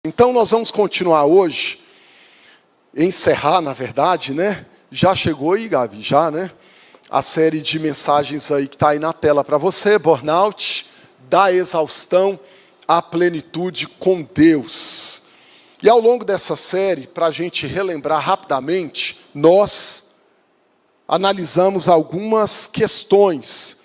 Então nós vamos continuar hoje, encerrar na verdade, né? Já chegou aí, Gabi, já, né? A série de mensagens aí que está aí na tela para você, burnout, da exaustão à plenitude com Deus. E ao longo dessa série, para a gente relembrar rapidamente, nós analisamos algumas questões,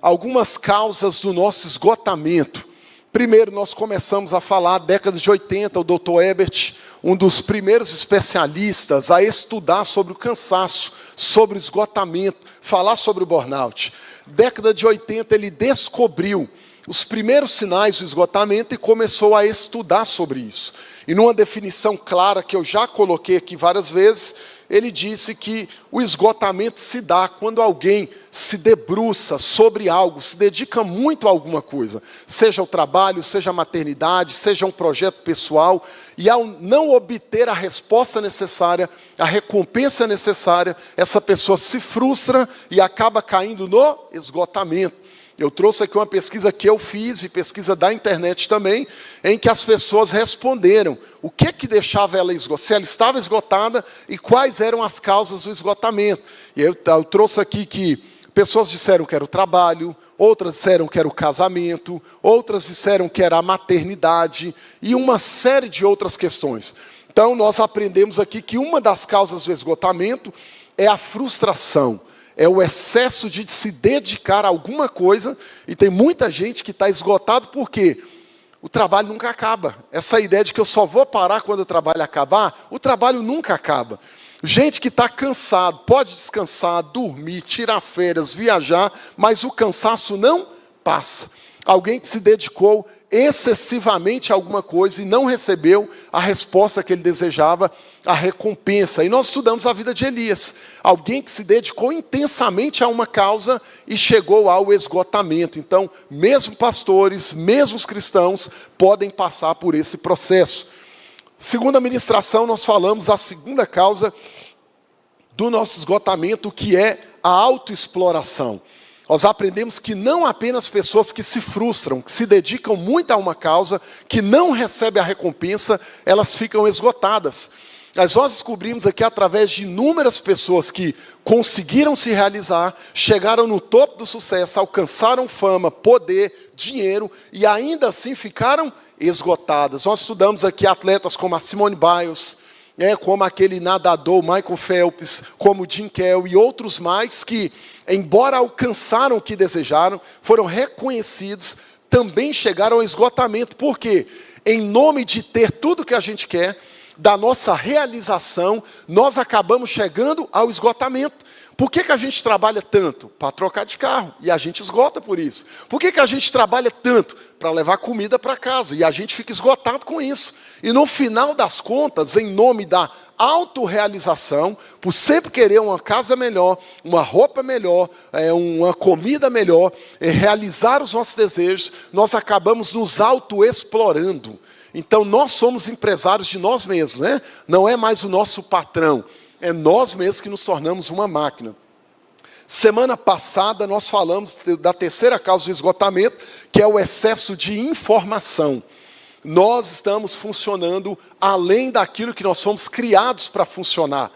algumas causas do nosso esgotamento. Primeiro, nós começamos a falar, década de 80, o Dr. Ebert, um dos primeiros especialistas a estudar sobre o cansaço, sobre o esgotamento, falar sobre o burnout. Década de 80, ele descobriu os primeiros sinais do esgotamento e começou a estudar sobre isso. E numa definição clara, que eu já coloquei aqui várias vezes, ele disse que o esgotamento se dá quando alguém se debruça sobre algo, se dedica muito a alguma coisa, seja o trabalho, seja a maternidade, seja um projeto pessoal, e ao não obter a resposta necessária, a recompensa necessária, essa pessoa se frustra e acaba caindo no esgotamento. Eu trouxe aqui uma pesquisa que eu fiz, e pesquisa da internet também, em que as pessoas responderam o que deixava ela esgotada, se ela estava esgotada e quais eram as causas do esgotamento. E eu trouxe aqui que pessoas disseram que era o trabalho, outras disseram que era o casamento, outras disseram que era a maternidade e uma série de outras questões. Então nós aprendemos aqui que uma das causas do esgotamento é a frustração. É o excesso de se dedicar a alguma coisa, e tem muita gente que está esgotado porque o trabalho nunca acaba. Essa ideia de que eu só vou parar quando o trabalho acabar, o trabalho nunca acaba. Gente que está cansado, pode descansar, dormir, tirar férias, viajar, mas o cansaço não passa. Alguém que se dedicou excessivamente a alguma coisa e não recebeu a resposta que ele desejava, a recompensa. E nós estudamos a vida de Elias. Alguém que se dedicou intensamente a uma causa e chegou ao esgotamento. Então, mesmo pastores, mesmo os cristãos, podem passar por esse processo. Segunda ministração, nós falamos a segunda causa do nosso esgotamento, que é a autoexploração. Nós aprendemos que não apenas pessoas que se frustram, que se dedicam muito a uma causa, que não recebem a recompensa, elas ficam esgotadas. Mas nós descobrimos aqui, através de inúmeras pessoas que conseguiram se realizar, chegaram no topo do sucesso, alcançaram fama, poder, dinheiro, e ainda assim ficaram esgotadas. Nós estudamos aqui atletas como a Simone Biles, como aquele nadador Michael Phelps, como Jim Carrey e outros mais que, embora alcançaram o que desejaram, foram reconhecidos, também chegaram ao esgotamento. Por quê? Em nome de ter tudo o que a gente quer, da nossa realização, nós acabamos chegando ao esgotamento. Por que a gente trabalha tanto? Para trocar de carro, e a gente esgota por isso. Por que a gente trabalha tanto? Para levar comida para casa, e a gente fica esgotado com isso. E no final das contas, em nome da autorrealização, por sempre querer uma casa melhor, uma roupa melhor, uma comida melhor, realizar os nossos desejos, nós acabamos nos autoexplorando. Então nós somos empresários de nós mesmos, né? Não é mais o nosso patrão. É nós mesmos que nos tornamos uma máquina. Semana passada nós falamos da terceira causa do esgotamento, que é o excesso de informação. Nós estamos funcionando além daquilo que nós fomos criados para funcionar.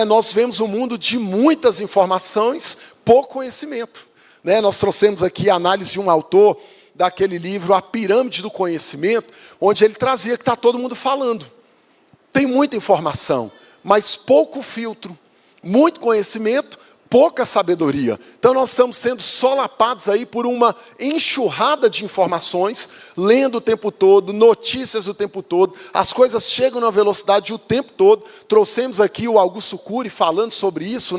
Nós vivemos um mundo de muitas informações, pouco conhecimento. Nós trouxemos aqui a análise de um autor daquele livro, A Pirâmide do Conhecimento, onde ele trazia que está todo mundo falando. Tem muita informação, mas pouco filtro, muito conhecimento, pouca sabedoria. Então nós estamos sendo solapados aí por uma enxurrada de informações, lendo o tempo todo, notícias o tempo todo, as coisas chegam na velocidade o tempo todo. Trouxemos aqui o Augusto Cury falando sobre isso,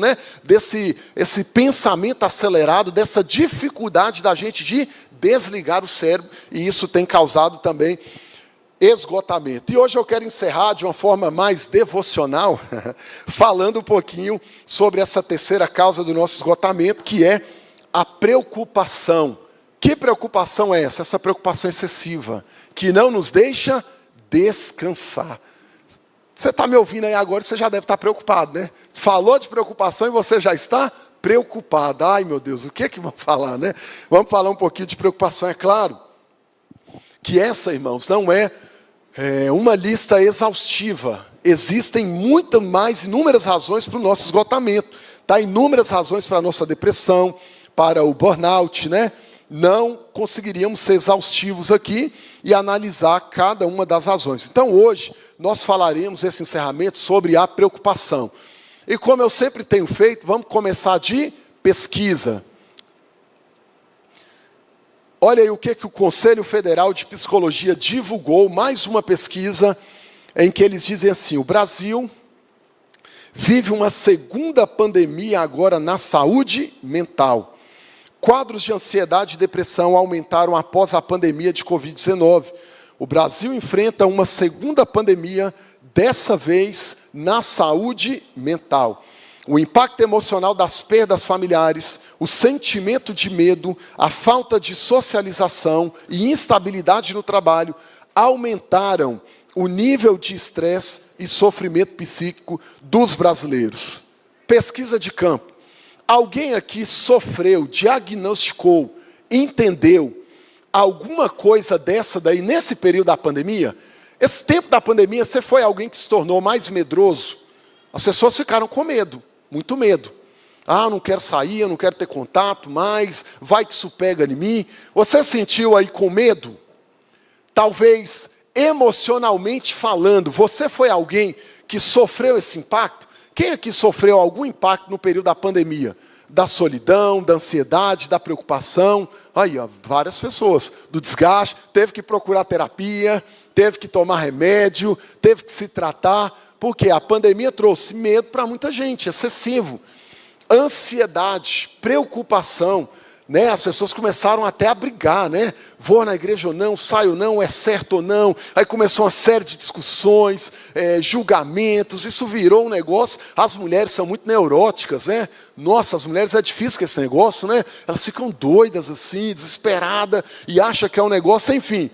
esse pensamento acelerado, dessa dificuldade da gente de desligar o cérebro, e isso tem causado também esgotamento. E hoje eu quero encerrar de uma forma mais devocional, falando um pouquinho sobre essa terceira causa do nosso esgotamento, que é a preocupação. Que preocupação é essa? Essa preocupação excessiva, que não nos deixa descansar. Você está me ouvindo aí agora, você já deve estar preocupado, né? Falou de preocupação e você já está preocupado. Ai, meu Deus, o que vamos falar, né? Vamos falar um pouquinho de preocupação, é claro. Que essa, irmãos, não é uma lista exaustiva. Existem inúmeras razões para o nosso esgotamento. Tá? Inúmeras razões para a nossa depressão, para o burnout, né? Não conseguiríamos ser exaustivos aqui e analisar cada uma das razões. Então, hoje, nós falaremos esse encerramento sobre a preocupação. E como eu sempre tenho feito, vamos começar de pesquisa. Olha aí o que o Conselho Federal de Psicologia divulgou, mais uma pesquisa, em que eles dizem assim: o Brasil vive uma segunda pandemia agora na saúde mental. Quadros de ansiedade e depressão aumentaram após a pandemia de Covid-19. O Brasil enfrenta uma segunda pandemia, dessa vez na saúde mental. O impacto emocional das perdas familiares, o sentimento de medo, a falta de socialização e instabilidade no trabalho aumentaram o nível de estresse e sofrimento psíquico dos brasileiros. Pesquisa de campo. Alguém aqui sofreu, diagnosticou, entendeu alguma coisa dessa daí nesse período da pandemia? Esse tempo da pandemia, você foi alguém que se tornou mais medroso? As pessoas ficaram com medo, muito medo. Ah, não quero sair, eu não quero ter contato mais, vai que isso pega em mim. Você sentiu aí com medo? Talvez emocionalmente falando, você foi alguém que sofreu esse impacto? Quem aqui sofreu algum impacto no período da pandemia? Da solidão, da ansiedade, da preocupação? Aí, ó, várias pessoas. Do desgaste, teve que procurar terapia, teve que tomar remédio, teve que se tratar, porque a pandemia trouxe medo para muita gente, excessivo. Ansiedade, preocupação, né? As pessoas começaram até a brigar, né? Vou na igreja ou não, saio ou não, é certo ou não. Aí começou uma série de discussões, julgamentos, isso virou um negócio. As mulheres são muito neuróticas, né? Nossa, as mulheres é difícil com esse negócio, né? Elas ficam doidas assim, desesperadas, e acham que é um negócio, enfim.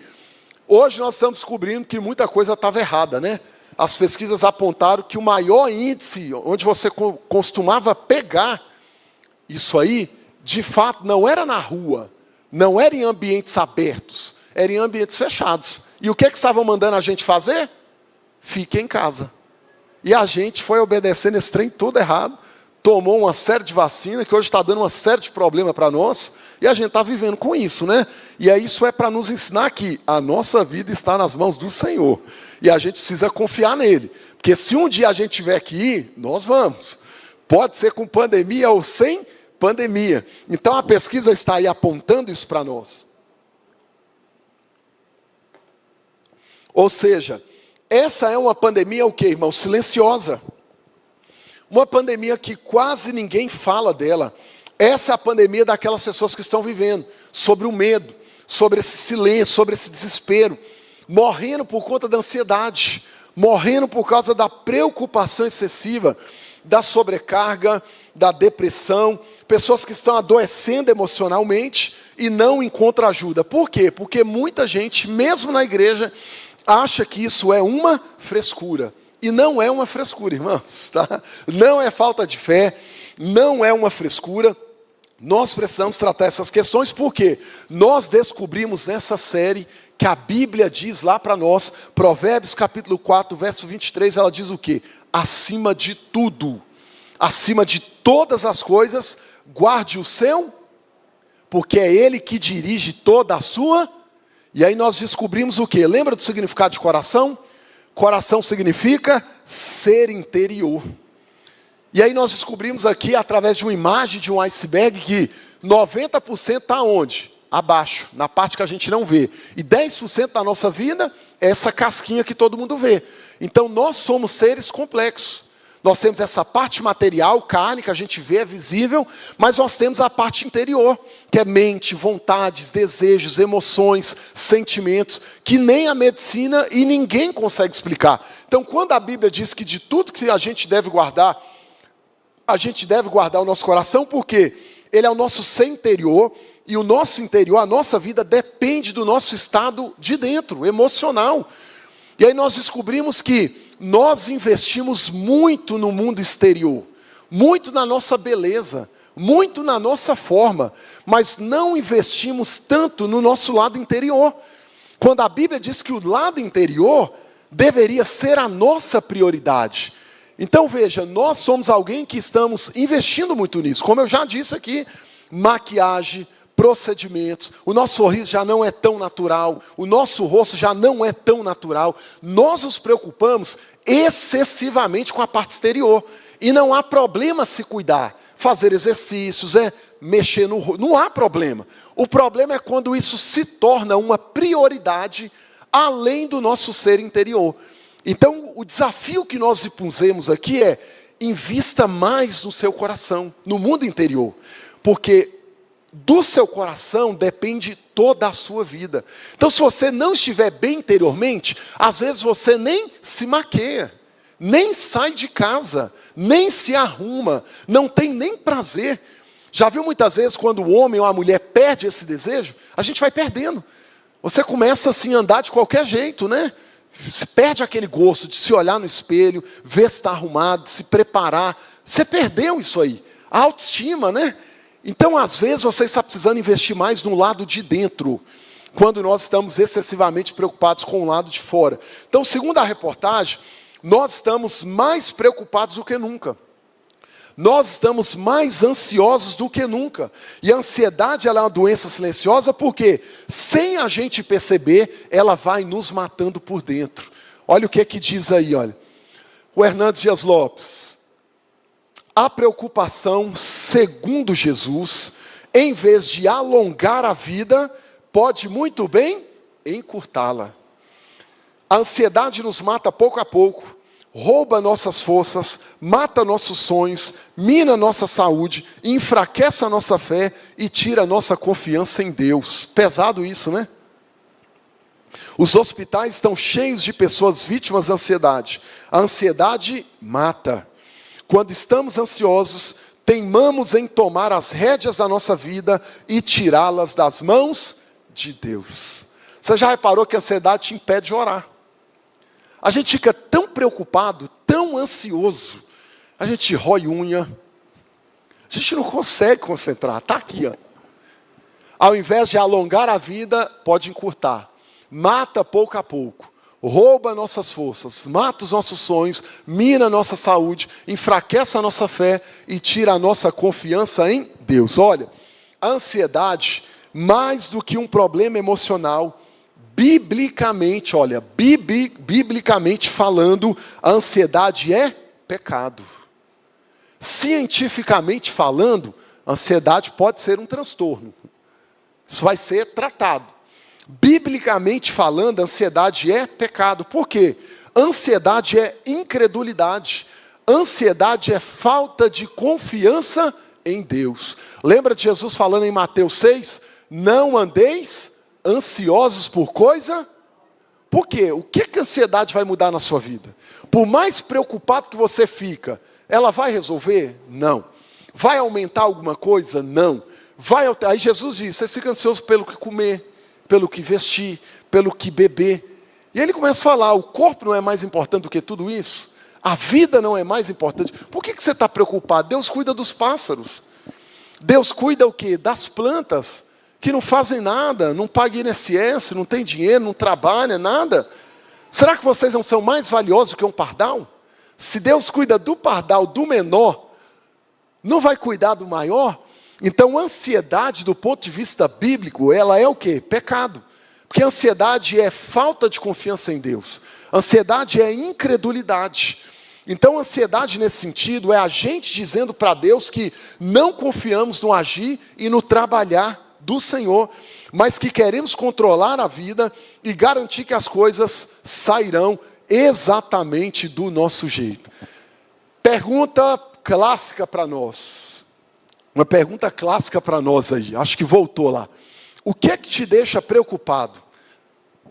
Hoje nós estamos descobrindo que muita coisa estava errada, né? As pesquisas apontaram que o maior índice, onde você costumava pegar isso aí, de fato, não era na rua, não era em ambientes abertos, era em ambientes fechados. E o que estavam mandando a gente fazer? Fique em casa. E a gente foi obedecendo esse trem todo errado, tomou uma série de vacinas, que hoje está dando uma série de problemas para nós, e a gente está vivendo com isso, né? E aí isso é para nos ensinar que a nossa vida está nas mãos do Senhor. E a gente precisa confiar nele. Porque se um dia a gente tiver que ir, nós vamos. Pode ser com pandemia ou sem pandemia. Então a pesquisa está aí apontando isso para nós. Ou seja, essa é uma pandemia o quê, irmão? Silenciosa. Uma pandemia que quase ninguém fala dela. Essa é a pandemia daquelas pessoas que estão vivendo, sobre o medo, sobre esse silêncio, sobre esse desespero, morrendo por conta da ansiedade, morrendo por causa da preocupação excessiva, da sobrecarga, da depressão, pessoas que estão adoecendo emocionalmente e não encontram ajuda. Por quê? Porque muita gente, mesmo na igreja, acha que isso é uma frescura. E não é uma frescura, irmãos, tá? Não é falta de fé, não é uma frescura. Nós precisamos tratar essas questões porque nós descobrimos nessa série que a Bíblia diz lá para nós, Provérbios capítulo 4, verso 23, ela diz o quê? Acima de tudo, acima de todas as coisas, guarde o seu, porque é Ele que dirige toda a sua. E aí nós descobrimos o quê? Lembra do significado de coração? Coração significa ser interior. E aí nós descobrimos aqui, através de uma imagem de um iceberg, que 90% está onde? Abaixo, na parte que a gente não vê. E 10% da nossa vida é essa casquinha que todo mundo vê. Então nós somos seres complexos. Nós temos essa parte material, carne, que a gente vê, é visível, mas nós temos a parte interior, que é mente, vontades, desejos, emoções, sentimentos, que nem a medicina e ninguém consegue explicar. Então quando a Bíblia diz que de tudo que a gente deve guardar o nosso coração, porque ele é o nosso ser interior, e o nosso interior, a nossa vida, depende do nosso estado de dentro, emocional. E aí nós descobrimos que nós investimos muito no mundo exterior, muito na nossa beleza, muito na nossa forma, mas não investimos tanto no nosso lado interior. Quando a Bíblia diz que o lado interior deveria ser a nossa prioridade. Então veja, nós somos alguém que estamos investindo muito nisso. Como eu já disse aqui, maquiagem, procedimentos, o nosso sorriso já não é tão natural, o nosso rosto já não é tão natural. Nós nos preocupamos excessivamente com a parte exterior. E não há problema se cuidar, fazer exercícios, mexer no rosto, não há problema. O problema é quando isso se torna uma prioridade além do nosso ser interior. Então, o desafio que nós impusemos aqui é: invista mais no seu coração, no mundo interior. Porque do seu coração depende toda a sua vida. Então, se você não estiver bem interiormente, às vezes você nem se maquia, nem sai de casa, nem se arruma, não tem nem prazer. Já viu muitas vezes quando o homem ou a mulher perde esse desejo? A gente vai perdendo. Você começa assim a andar de qualquer jeito, né? Você perde aquele gosto de se olhar no espelho, ver se está arrumado, de se preparar. Você perdeu isso aí. A autoestima, né? Então, às vezes, você está precisando investir mais no lado de dentro, quando nós estamos excessivamente preocupados com o lado de fora. Então, segundo a reportagem, nós estamos mais preocupados do que nunca. Nós estamos mais ansiosos do que nunca. E a ansiedade, ela é uma doença silenciosa porque, sem a gente perceber, ela vai nos matando por dentro. Olha o que diz aí, olha. O Hernandes Dias Lopes. A preocupação, segundo Jesus, em vez de alongar a vida, pode muito bem encurtá-la. A ansiedade nos mata pouco a pouco, rouba nossas forças, mata nossos sonhos, mina nossa saúde, enfraquece a nossa fé e tira a nossa confiança em Deus. Pesado isso, né? Os hospitais estão cheios de pessoas vítimas da ansiedade. A ansiedade mata. Quando estamos ansiosos, teimamos em tomar as rédeas da nossa vida e tirá-las das mãos de Deus. Você já reparou que a ansiedade te impede de orar? A gente fica tão preocupado, tão ansioso, a gente rói unha, a gente não consegue concentrar, está aqui, ó. Ao invés de alongar a vida, pode encurtar. Mata pouco a pouco. Rouba nossas forças, mata os nossos sonhos, mina a nossa saúde, enfraquece a nossa fé e tira a nossa confiança em Deus. Olha, a ansiedade, mais do que um problema emocional, biblicamente, olha, biblicamente falando, a ansiedade é pecado. Cientificamente falando, a ansiedade pode ser um transtorno. Isso vai ser tratado. Biblicamente falando, a ansiedade é pecado. Por quê? Ansiedade é incredulidade. Ansiedade é falta de confiança em Deus. Lembra de Jesus falando em Mateus 6? Não andeis ansiosos por coisa? Por quê? O que a ansiedade vai mudar na sua vida? Por mais preocupado que você fica, ela vai resolver? Não. Vai aumentar alguma coisa? Não. Aí Jesus diz, você fica ansioso pelo que comer, pelo que vestir, pelo que beber. E ele começa a falar, o corpo não é mais importante do que tudo isso? A vida não é mais importante? Por que você está preocupado? Deus cuida dos pássaros. Deus cuida o quê? Das plantas, que não fazem nada, não pagam INSS, não tem dinheiro, não trabalham, nada. Será que vocês não são mais valiosos que um pardal? Se Deus cuida do pardal, do menor, não vai cuidar do maior? Então, a ansiedade, do ponto de vista bíblico, ela é o quê? Pecado. Porque a ansiedade é falta de confiança em Deus. A ansiedade é incredulidade. Então, a ansiedade, nesse sentido, é a gente dizendo para Deus que não confiamos no agir e no trabalhar do Senhor, mas que queremos controlar a vida e garantir que as coisas sairão exatamente do nosso jeito. Pergunta clássica para nós. Uma pergunta clássica para nós aí, acho que voltou lá. O que é que te deixa preocupado?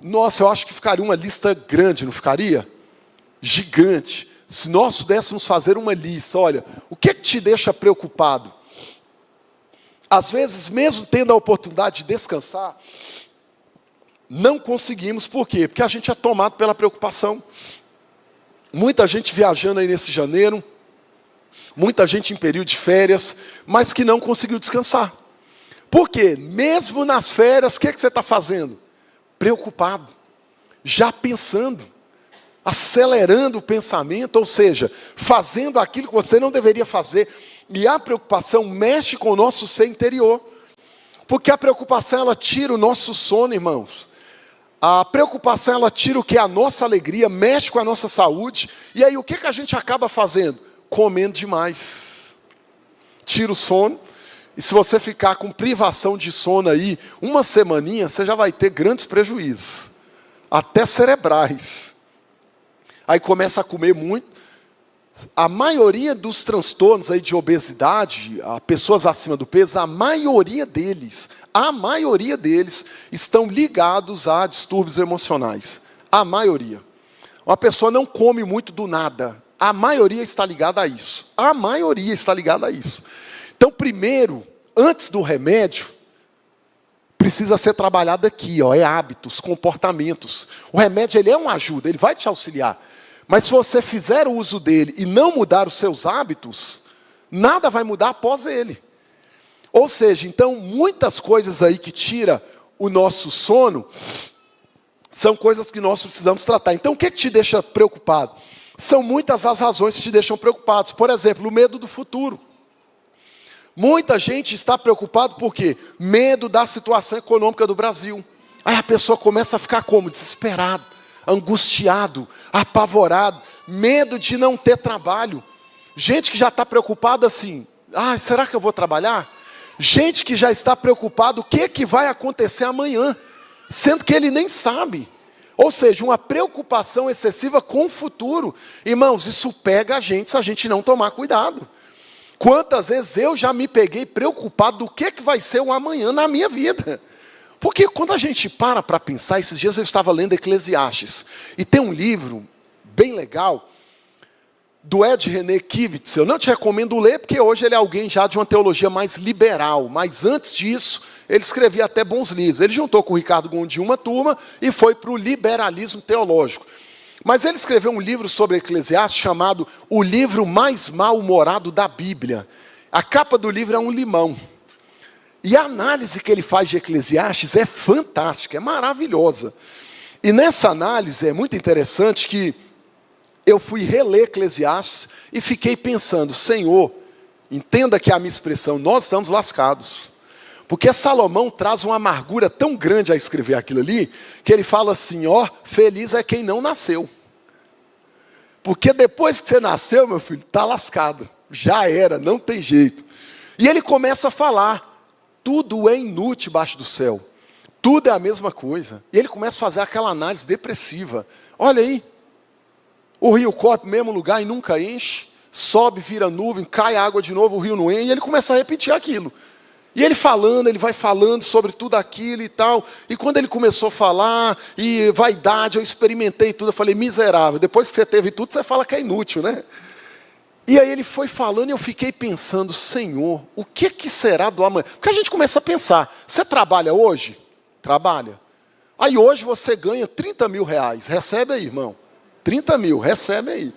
Nossa, eu acho que ficaria uma lista grande, não ficaria? Gigante. Se nós pudéssemos fazer uma lista, olha, o que é que te deixa preocupado? Às vezes, mesmo tendo a oportunidade de descansar, não conseguimos, por quê? Porque a gente é tomado pela preocupação. Muita gente viajando aí nesse janeiro, muita gente em período de férias, mas que não conseguiu descansar. Por quê? Mesmo nas férias, o que você está fazendo? preocupado, já pensando, acelerando o pensamento, ou seja, fazendo aquilo que você não deveria fazer. E a preocupação mexe com o nosso ser interior. Porque a preocupação, ela tira o nosso sono, irmãos. A preocupação, ela tira o que é a nossa alegria, mexe com a nossa saúde. E aí, o que a gente acaba fazendo? Comendo demais. Tira o sono. E se você ficar com privação de sono aí, uma semaninha, você já vai ter grandes prejuízos. Até cerebrais. Aí começa a comer muito. A maioria dos transtornos aí de obesidade, pessoas acima do peso, a maioria deles estão ligados a distúrbios emocionais. A maioria. Uma pessoa não come muito do nada. A maioria está ligada a isso. A maioria está ligada a isso. Então, primeiro, antes do remédio, precisa ser trabalhado aqui, é hábitos, comportamentos. O remédio, ele é uma ajuda, ele vai te auxiliar. Mas se você fizer o uso dele e não mudar os seus hábitos, nada vai mudar após ele. Ou seja, então, muitas coisas aí que tiram o nosso sono, são coisas que nós precisamos tratar. Então, o que te deixa preocupado? São muitas as razões que te deixam preocupados. Por exemplo, o medo do futuro. Muita gente está preocupada por quê? Medo da situação econômica do Brasil. Aí a pessoa começa a ficar como? Desesperado, angustiado, apavorado, medo de não ter trabalho. Gente que já está preocupada assim, será que eu vou trabalhar? Gente que já está preocupada, o que vai acontecer amanhã? Sendo que ele nem sabe. Ou seja, uma preocupação excessiva com o futuro. Irmãos, isso pega a gente se a gente não tomar cuidado. Quantas vezes eu já me peguei preocupado do que vai ser o amanhã na minha vida. Porque quando a gente para pensar, esses dias eu estava lendo Eclesiastes, e tem um livro bem legal, do Ed René Kivitz. Eu não te recomendo ler, porque hoje ele é alguém já de uma teologia mais liberal, mas antes disso, ele escrevia até bons livros. Ele juntou com o Ricardo Gondim uma turma, e foi para o liberalismo teológico. Mas ele escreveu um livro sobre Eclesiastes, chamado O Livro Mais Mal-Humorado da Bíblia. A capa do livro é um limão. E a análise que ele faz de Eclesiastes é fantástica, é maravilhosa. E nessa análise é muito interessante que eu fui reler Eclesiastes e fiquei pensando, Senhor, entenda que a minha expressão, nós estamos lascados. Porque Salomão traz uma amargura tão grande a escrever aquilo ali, que ele fala assim, feliz é quem não nasceu. Porque depois que você nasceu, meu filho, está lascado. Já era, não tem jeito. E ele começa a falar, tudo é inútil debaixo do céu. Tudo é a mesma coisa. E ele começa a fazer aquela análise depressiva. Olha aí, o rio corre para o mesmo lugar e nunca enche. Sobe, vira nuvem, cai água de novo, o rio não enche. E ele começa a repetir aquilo. E ele vai falando sobre tudo aquilo e tal. E quando ele começou a falar, e vaidade, eu experimentei tudo. Eu falei, miserável, depois que você teve tudo, você fala que é inútil, né? E aí ele foi falando e eu fiquei pensando, Senhor, o que será do amanhã? Porque a gente começa a pensar, você trabalha hoje? Trabalha. Aí hoje você ganha 30 mil reais. Recebe aí, irmão. 30 mil, recebe aí.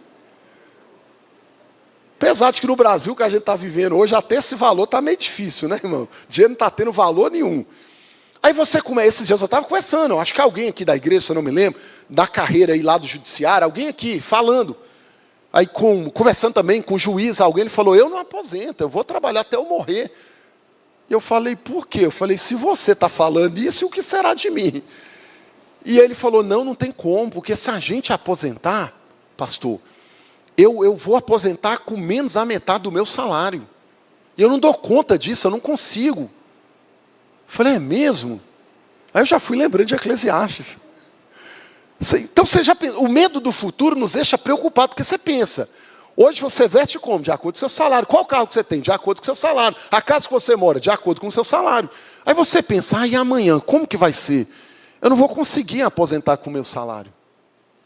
Apesar de que no Brasil, que a gente está vivendo hoje, até esse valor está meio difícil, né, irmão? O dinheiro não está tendo valor nenhum. Aí você começa, esses dias eu estava conversando, acho que alguém aqui da igreja, se eu não me lembro, da carreira aí lá do judiciário, alguém aqui falando. Aí conversando também com o juiz, alguém ele falou, eu não aposento, eu vou trabalhar até eu morrer. E eu falei, por quê? Eu falei, se você está falando isso, o que será de mim? E ele falou, não tem como, porque se a gente aposentar, pastor, eu vou aposentar com menos da metade do meu salário. Eu não dou conta disso, eu não consigo. Eu falei, é mesmo? Aí eu já fui lembrando de Eclesiastes. Então o medo do futuro nos deixa preocupados, porque você pensa, hoje você veste como? De acordo com o seu salário. Qual carro que você tem? De acordo com o seu salário. A casa que você mora? De acordo com o seu salário. Aí você pensa, e amanhã, como que vai ser? Eu não vou conseguir aposentar com o meu salário.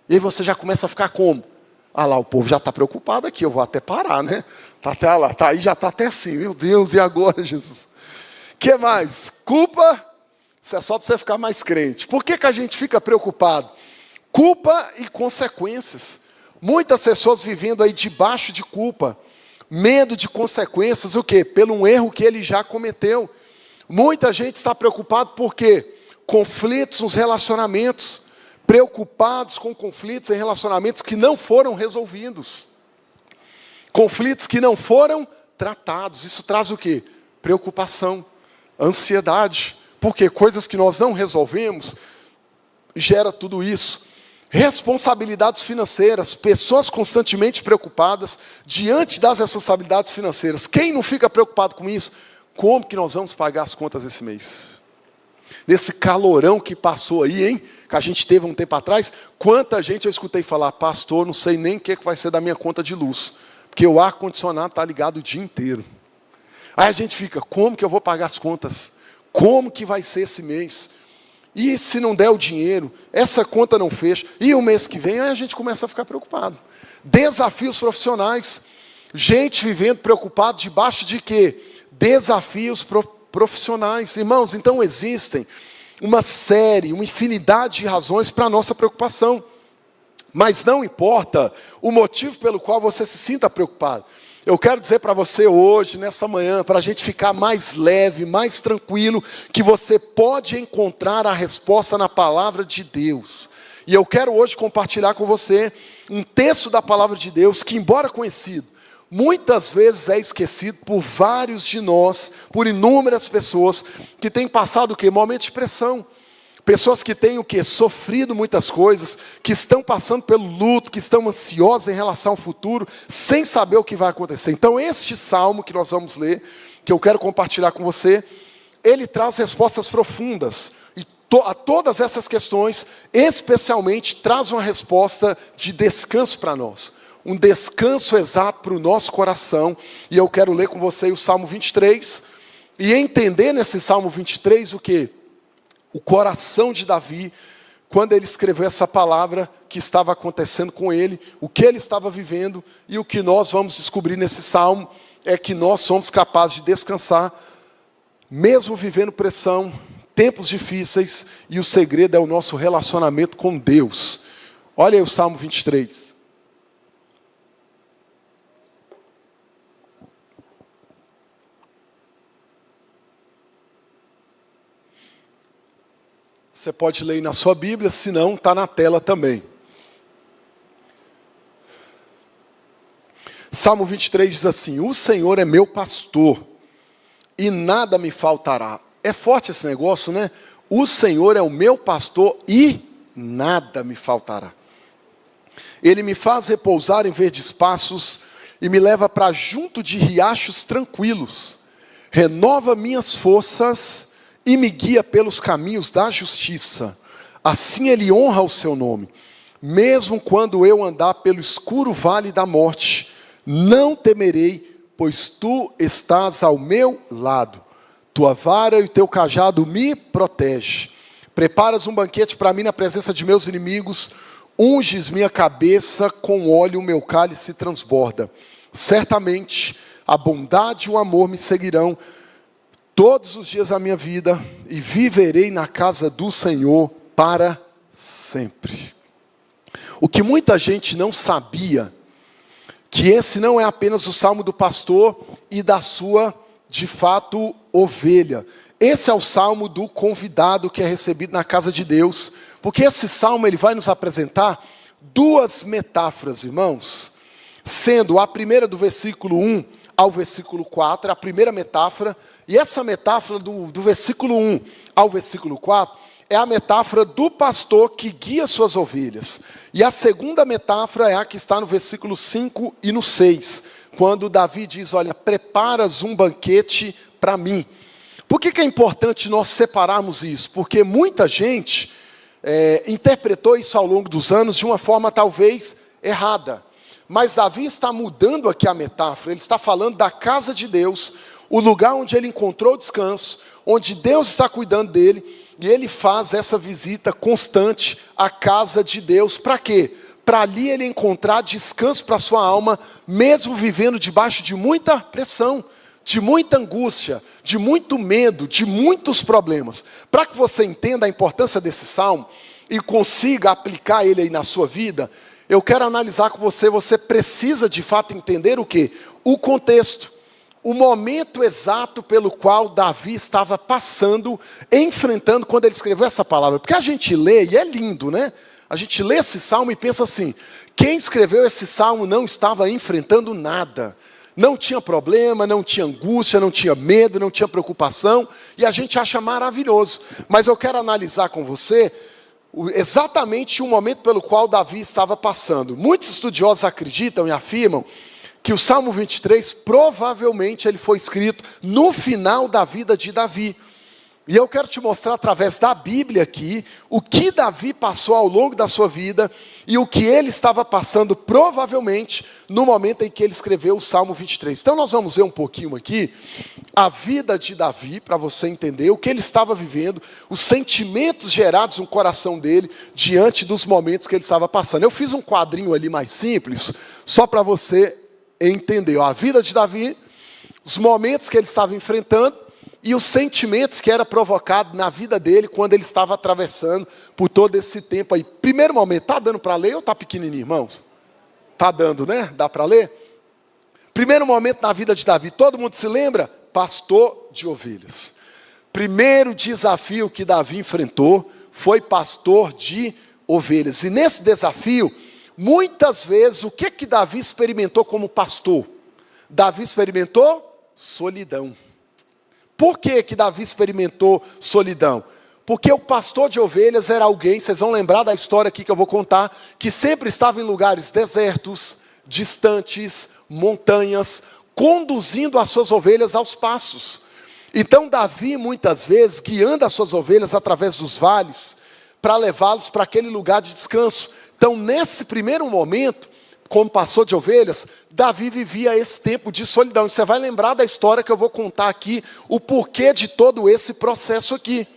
E aí você já começa a ficar como? Lá, o povo já está preocupado aqui, eu vou até parar, né? Tá aí, já está até assim, meu Deus, e agora, Jesus? O que mais? Culpa, isso é só para você ficar mais crente. Por que a gente fica preocupado? Culpa e consequências. Muitas pessoas vivendo aí debaixo de culpa, medo de consequências, o quê? Pelo um erro que ele já cometeu. Muita gente está preocupada por quê? conflitos nos relacionamentos, preocupados com conflitos em relacionamentos que não foram resolvidos, conflitos que não foram tratados. Isso traz o quê? Preocupação, ansiedade, porque coisas que nós não resolvemos gera tudo isso. Responsabilidades financeiras, pessoas constantemente preocupadas diante das responsabilidades financeiras. Quem não fica preocupado com isso? Como que nós vamos pagar as contas esse mês? Nesse calorão que passou aí, hein? Que a gente teve um tempo atrás, quanta gente eu escutei falar: pastor, não sei nem o que vai ser da minha conta de luz, porque o ar-condicionado está ligado o dia inteiro. Aí a gente fica: como que eu vou pagar as contas? Como que vai ser esse mês? E se não der o dinheiro, essa conta não fecha, e o mês que vem, aí a gente começa a ficar preocupado. Desafios profissionais, gente vivendo preocupado debaixo de quê? Desafios profissionais. Irmãos, então existem uma infinidade de razões para a nossa preocupação. Mas não importa o motivo pelo qual você se sinta preocupado. Eu quero dizer para você hoje, nessa manhã, para a gente ficar mais leve, mais tranquilo, que você pode encontrar a resposta na palavra de Deus. E eu quero hoje compartilhar com você um texto da palavra de Deus que, embora conhecido, muitas vezes é esquecido por vários de nós, por inúmeras pessoas que têm passado o quê? Momento de pressão. Pessoas que têm o quê? Sofrido muitas coisas, que estão passando pelo luto, que estão ansiosas em relação ao futuro, sem saber o que vai acontecer. Então, este salmo que nós vamos ler, que eu quero compartilhar com você, ele traz respostas profundas. E a todas essas questões, especialmente, traz uma resposta de descanso para nós. Um descanso exato para o nosso coração. E eu quero ler com você o Salmo 23, e entender nesse Salmo 23 o quê? O coração de Davi, quando ele escreveu essa palavra que estava acontecendo com ele, o que ele estava vivendo, e o que nós vamos descobrir nesse salmo é que nós somos capazes de descansar, mesmo vivendo pressão, tempos difíceis, e o segredo é o nosso relacionamento com Deus. Olha aí o Salmo 23. Você pode ler na sua Bíblia, se não, está na tela também. Salmo 23 diz assim: o Senhor é meu pastor, e nada me faltará. É forte esse negócio, né? O Senhor é o meu pastor, e nada me faltará. Ele me faz repousar em verdes pastos, e me leva para junto de riachos tranquilos. Renova minhas forças, e me guia pelos caminhos da justiça. Assim ele honra o seu nome. Mesmo quando eu andar pelo escuro vale da morte, não temerei, pois tu estás ao meu lado. Tua vara e o teu cajado me protege. Preparas um banquete para mim na presença de meus inimigos. Unges minha cabeça com óleo, o meu cálice transborda. Certamente a bondade e o amor me seguirão todos os dias da minha vida, e viverei na casa do Senhor para sempre. O que muita gente não sabia, que esse não é apenas o salmo do pastor e da sua, de fato, ovelha. Esse é o salmo do convidado que é recebido na casa de Deus, porque esse salmo ele vai nos apresentar duas metáforas, irmãos, sendo a primeira do versículo 1 ao versículo 4, a primeira metáfora, e essa metáfora do versículo 1 ao versículo 4, é a metáfora do pastor que guia suas ovelhas. E a segunda metáfora é a que está no versículo 5 e no 6, quando Davi diz: olha, preparas um banquete para mim. Por que é importante nós separarmos isso? Porque muita gente interpretou isso ao longo dos anos de uma forma talvez errada. Mas Davi está mudando aqui a metáfora, ele está falando da casa de Deus, o lugar onde ele encontrou descanso, onde Deus está cuidando dele, e ele faz essa visita constante à casa de Deus. Para quê? Para ali ele encontrar descanso para a sua alma, mesmo vivendo debaixo de muita pressão, de muita angústia, de muito medo, de muitos problemas. Para que você entenda a importância desse salmo e consiga aplicar ele aí na sua vida, eu quero analisar com você, você precisa de fato entender o quê? O contexto. o momento exato pelo qual Davi estava passando, enfrentando, quando ele escreveu essa palavra. Porque a gente lê, e é lindo, né? A gente lê esse salmo e pensa assim, quem escreveu esse salmo não estava enfrentando nada. Não tinha problema, não tinha angústia, não tinha medo, não tinha preocupação, e a gente acha maravilhoso. Mas eu quero analisar com você exatamente o momento pelo qual Davi estava passando. Muitos estudiosos acreditam e afirmam que o Salmo 23, provavelmente ele foi escrito no final da vida de Davi. E eu quero te mostrar através da Bíblia aqui, o que Davi passou ao longo da sua vida, e o que ele estava passando provavelmente no momento em que ele escreveu o Salmo 23. Então nós vamos ver um pouquinho aqui, a vida de Davi, para você entender o que ele estava vivendo, os sentimentos gerados no coração dele, diante dos momentos que ele estava passando. Eu fiz um quadrinho ali mais simples, só para você entender, a vida de Davi, os momentos que ele estava enfrentando, e os sentimentos que era provocado na vida dele, quando ele estava atravessando por todo esse tempo aí. Primeiro momento, está dando para ler ou está pequenininho, irmãos? Está dando, né? Dá para ler? Primeiro momento na vida de Davi, todo mundo se lembra? Pastor de ovelhas. Primeiro desafio que Davi enfrentou foi pastor de ovelhas. E nesse desafio, muitas vezes, o que Davi experimentou como pastor? Davi experimentou solidão. Por que Davi experimentou solidão? Porque o pastor de ovelhas era alguém, vocês vão lembrar da história aqui que eu vou contar, que sempre estava em lugares desertos, distantes, montanhas, conduzindo as suas ovelhas aos pastos. Então Davi, muitas vezes, guiando as suas ovelhas através dos vales, para levá-los para aquele lugar de descanso. Então, nesse primeiro momento, como pastor de ovelhas, Davi vivia esse tempo de solidão. E você vai lembrar da história que eu vou contar aqui, o porquê de todo esse processo aqui.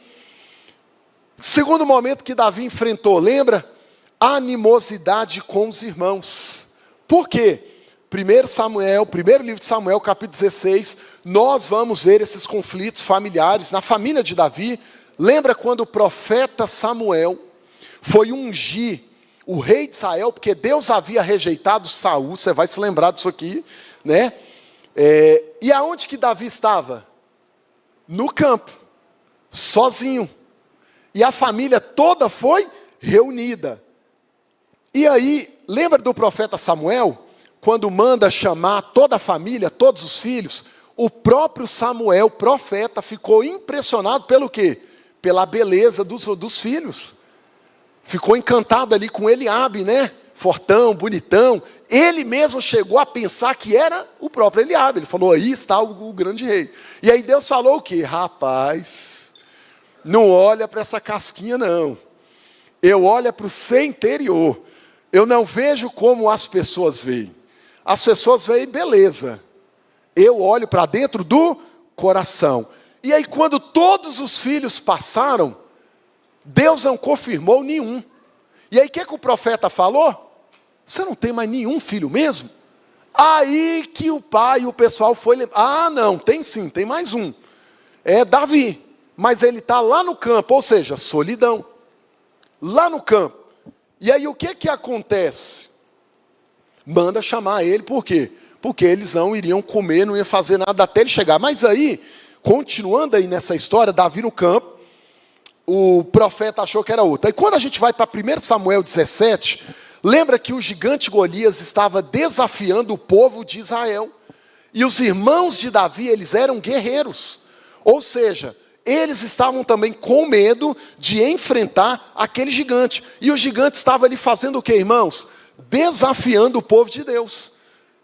Segundo momento que Davi enfrentou, lembra? Animosidade com os irmãos. Por quê? Primeiro livro de Samuel, capítulo 16, nós vamos ver esses conflitos familiares na família de Davi. Lembra quando o profeta Samuel foi ungir o rei de Israel, porque Deus havia rejeitado Saul, você vai se lembrar disso aqui, né? E aonde que Davi estava? No campo, sozinho. E a família toda foi reunida. E aí, lembra do profeta Samuel? Quando manda chamar toda a família, todos os filhos, o próprio Samuel, profeta, ficou impressionado pelo quê? Pela beleza dos filhos. Ficou encantado ali com Eliabe, né? Fortão, bonitão. Ele mesmo chegou a pensar que era o próprio Eliabe. Ele falou, aí está o grande rei. E aí Deus falou o quê? Rapaz, não olha para essa casquinha não. Eu olho para o seu interior. Eu não vejo como as pessoas veem. As pessoas veem beleza. Eu olho para dentro do coração. E aí quando todos os filhos passaram, Deus não confirmou nenhum. E aí o que o profeta falou? Você não tem mais nenhum filho mesmo? Aí que o pai e o pessoal foi... não, tem sim, tem mais um. É Davi. Mas ele está lá no campo, ou seja, solidão. Lá no campo. E aí o que acontece? Manda chamar ele, por quê? Porque eles não iriam comer, não iam fazer nada até ele chegar. Mas aí, continuando aí nessa história, Davi no campo, o profeta achou que era outro. Aí quando a gente vai para 1 Samuel 17, lembra que o gigante Golias estava desafiando o povo de Israel. E os irmãos de Davi, eles eram guerreiros. Ou seja, eles estavam também com medo de enfrentar aquele gigante. E o gigante estava ali fazendo o que, irmãos? Desafiando o povo de Deus.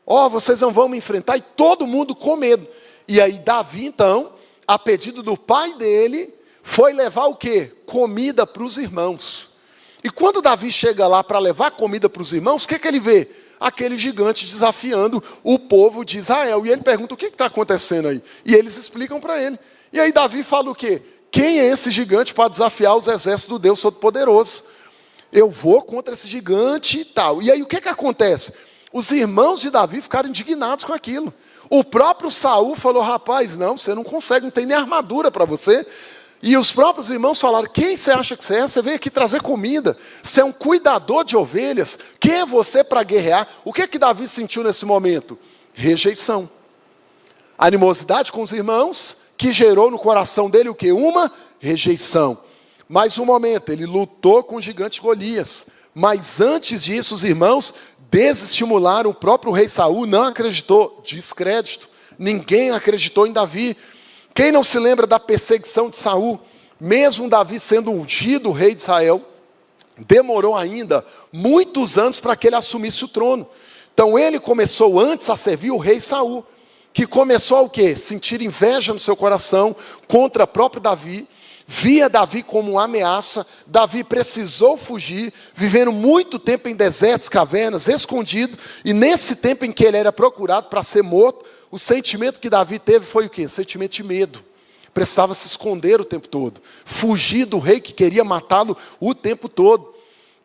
Vocês não vão me enfrentar, e todo mundo com medo. E aí Davi, então, a pedido do pai dele, foi levar o quê? Comida para os irmãos. E quando Davi chega lá para levar comida para os irmãos, o que ele vê? Aquele gigante desafiando o povo de Israel. E ele pergunta, o que está acontecendo aí? E eles explicam para ele. E aí Davi fala o quê? Quem é esse gigante para desafiar os exércitos do Deus Todo-Poderoso? Eu vou contra esse gigante e tal. E aí o que acontece? Os irmãos de Davi ficaram indignados com aquilo. O próprio Saul falou, rapaz, não, você não consegue, não tem nem armadura para você. E os próprios irmãos falaram, quem você acha que você é? Você veio aqui trazer comida. Você é um cuidador de ovelhas. Quem é você para guerrear? O que Davi sentiu nesse momento? Rejeição. Animosidade com os irmãos, que gerou no coração dele o quê? Uma rejeição. Mais um momento, ele lutou com o gigante Golias. Mas antes disso, os irmãos desestimularam o próprio rei Saul, não acreditou, descrédito. Ninguém acreditou em Davi. Quem não se lembra da perseguição de Saul? Mesmo Davi sendo ungido rei de Israel, demorou ainda muitos anos para que ele assumisse o trono. Então ele começou antes a servir o rei Saul, que começou o quê? Sentir inveja no seu coração contra o próprio Davi, via Davi como uma ameaça. Davi precisou fugir, vivendo muito tempo em desertos, cavernas, escondido, e nesse tempo em que ele era procurado para ser morto, o sentimento que Davi teve foi o quê? Sentimento de medo. Precisava se esconder o tempo todo, fugir do rei que queria matá-lo o tempo todo.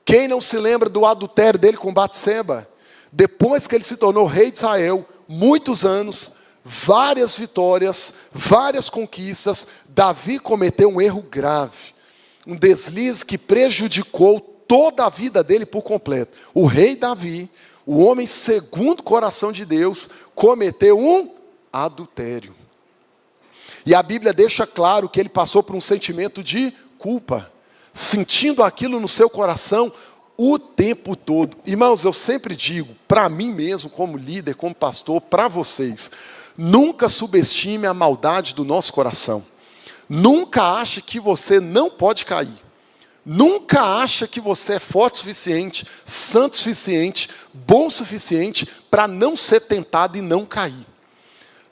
Quem não se lembra do adultério dele com Batseba? Depois que ele se tornou rei de Israel, muitos anos, várias vitórias, várias conquistas, Davi cometeu um erro grave, um deslize que prejudicou toda a vida dele por completo. O rei Davi, o homem segundo o coração de Deus, cometeu um adultério. E a Bíblia deixa claro que ele passou por um sentimento de culpa, sentindo aquilo no seu coração o tempo todo. Irmãos, eu sempre digo, para mim mesmo, como líder, como pastor, para vocês, nunca subestime a maldade do nosso coração. Nunca ache que você não pode cair. Nunca ache que você é forte o suficiente, santo o suficiente, bom o suficiente para não ser tentado e não cair.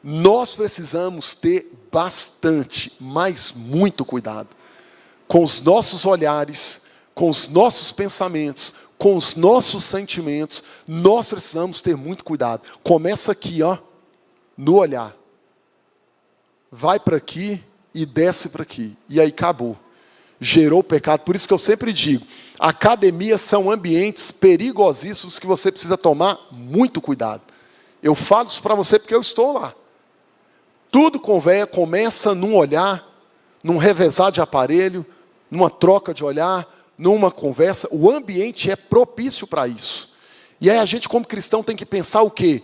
Nós precisamos ter bastante, mas muito cuidado com os nossos olhares, com os nossos pensamentos, com os nossos sentimentos. Nós precisamos ter muito cuidado. Começa aqui, ó, no olhar. Vai para aqui e desce para aqui. E aí acabou. Gerou pecado. Por isso que eu sempre digo, academias são ambientes perigosíssimos que você precisa tomar muito cuidado. Eu falo isso para você porque eu estou lá. Tudo começa num olhar, num revezar de aparelho, numa troca de olhar, numa conversa. O ambiente é propício para isso. E aí a gente, como cristão, tem que pensar o quê?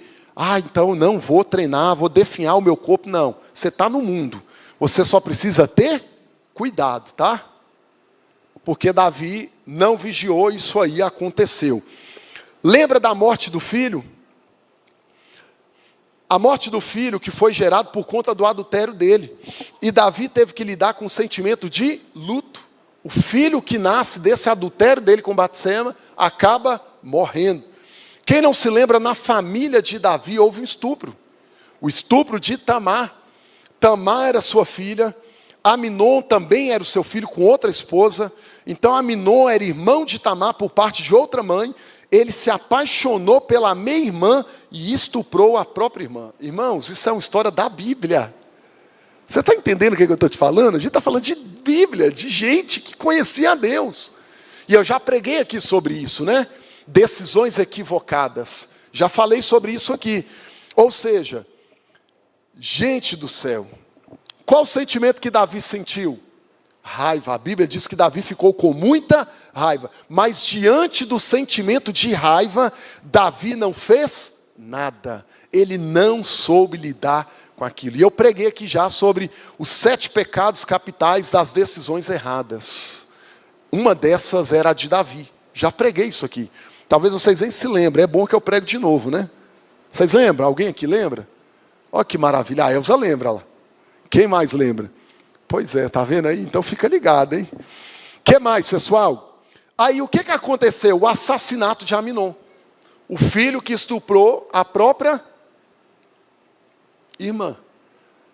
Então não vou treinar, vou definhar o meu corpo. Não, você está no mundo. Você só precisa ter cuidado, tá? Porque Davi não vigiou, isso aí aconteceu. Lembra da morte do filho? A morte do filho que foi gerado por conta do adultério dele. E Davi teve que lidar com um sentimento de luto. O filho que nasce desse adultério dele com Batseba acaba morrendo. Quem não se lembra, na família de Davi houve um estupro. O estupro de Tamar. Tamar era sua filha. Aminon também era o seu filho com outra esposa. Então Aminon era irmão de Tamar por parte de outra mãe. Ele se apaixonou pela meia-irmã e estuprou a própria irmã. Irmãos, isso é uma história da Bíblia. Você está entendendo o que eu estou te falando? A gente está falando de Bíblia, de gente que conhecia a Deus. E eu já preguei aqui sobre isso, né? Decisões equivocadas. Já falei sobre isso aqui. Ou seja, gente do céu, qual o sentimento que Davi sentiu? Raiva. A Bíblia diz que Davi ficou com muita raiva. Mas diante do sentimento de raiva, Davi não fez nada. Ele não soube lidar com aquilo. E eu preguei aqui já sobre os 7 pecados capitais das decisões erradas. Uma dessas era a de Davi. Já preguei isso aqui. Talvez vocês nem se lembrem. É bom que eu prego de novo, né? Vocês lembram? Alguém aqui lembra? Olha que maravilha. A Elza lembra lá. Quem mais lembra? Pois é, tá vendo aí? Então fica ligado, hein? O que mais, pessoal? Aí o que aconteceu? O assassinato de Aminon. O filho que estuprou a própria irmã.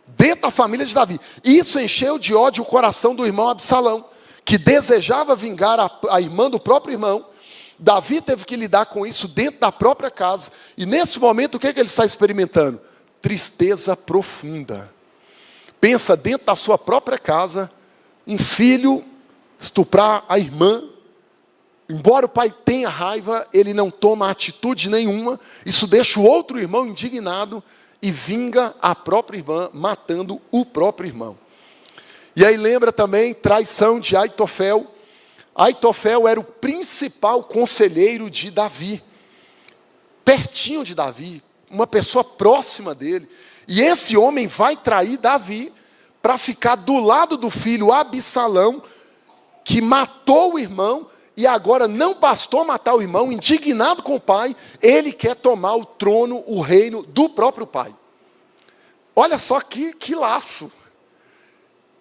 Dentro da família de Davi. Isso encheu de ódio o coração do irmão Absalão, que desejava vingar a irmã do próprio irmão. Davi teve que lidar com isso dentro da própria casa. E nesse momento, o que ele está experimentando? Tristeza profunda. Pensa dentro da sua própria casa, um filho estuprar a irmã. Embora o pai tenha raiva, ele não toma atitude nenhuma. Isso deixa o outro irmão indignado e vinga a própria irmã, matando o próprio irmão. E aí lembra também traição de Aitofel. Aitofel era o principal conselheiro de Davi. Pertinho de Davi, uma pessoa próxima dele. E esse homem vai trair Davi para ficar do lado do filho Absalão, que matou o irmão, e agora não bastou matar o irmão, indignado com o pai, ele quer tomar o trono, o reino do próprio pai. Olha só que laço.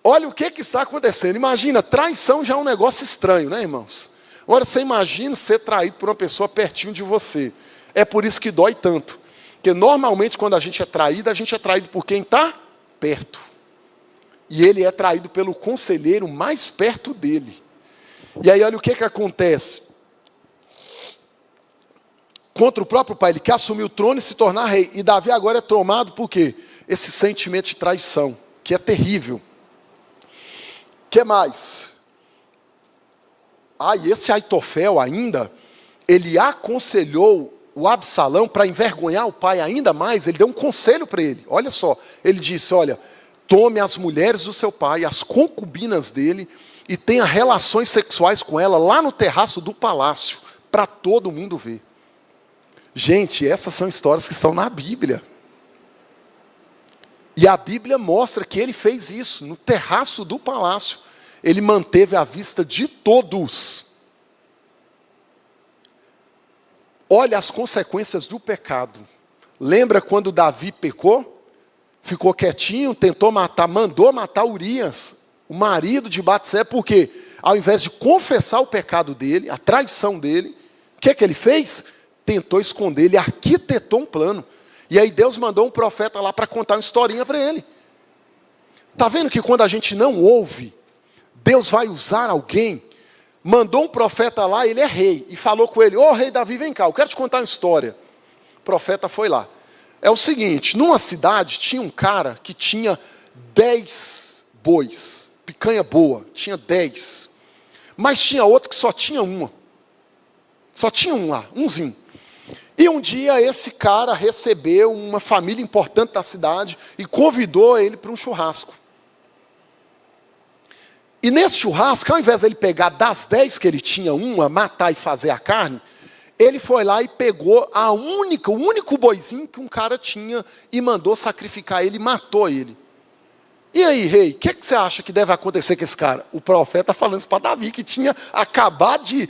Olha o que está acontecendo. Imagina, traição já é um negócio estranho, né, irmãos? Agora você imagina ser traído por uma pessoa pertinho de você. É por isso que dói tanto. Porque normalmente quando a gente é traído por quem está perto. E ele é traído pelo conselheiro mais perto dele. E aí olha o que acontece. Contra o próprio pai, ele quer assumir o trono e se tornar rei. E Davi agora é tomado por quê? Esse sentimento de traição, que é terrível. O que mais? E esse Aitofel ainda, ele aconselhou o Absalão para envergonhar o pai ainda mais. Ele deu um conselho para ele. Olha só, ele disse, olha, tome as mulheres do seu pai, as concubinas dele, e tenha relações sexuais com ela lá no terraço do palácio, para todo mundo ver. Gente, essas são histórias que estão na Bíblia. E a Bíblia mostra que ele fez isso, no terraço do palácio. Ele manteve a vista de todos. Olha as consequências do pecado. Lembra quando Davi pecou? Ficou quietinho, tentou matar, mandou matar Urias, o marido de Batseba, porque ao invés de confessar o pecado dele, a traição dele, o que ele fez? Tentou esconder, ele arquitetou um plano. E aí Deus mandou um profeta lá para contar uma historinha para ele. Está vendo que quando a gente não ouve, Deus vai usar alguém? Mandou um profeta lá, ele é rei, e falou com ele, rei Davi, vem cá, eu quero te contar uma história. O profeta foi lá. É o seguinte, numa cidade tinha um cara que tinha 10 bois, picanha boa, tinha 10. Mas tinha outro que só tinha uma. Só tinha um lá, umzinho. E um dia esse cara recebeu uma família importante da cidade e convidou ele para um churrasco. E nesse churrasco, ao invés de ele pegar das 10 que ele tinha uma, matar e fazer a carne, ele foi lá e pegou o único boizinho que um cara tinha e mandou sacrificar ele e matou ele. E aí, rei, o que você acha que deve acontecer com esse cara? O profeta falando isso para Davi, que tinha acabado de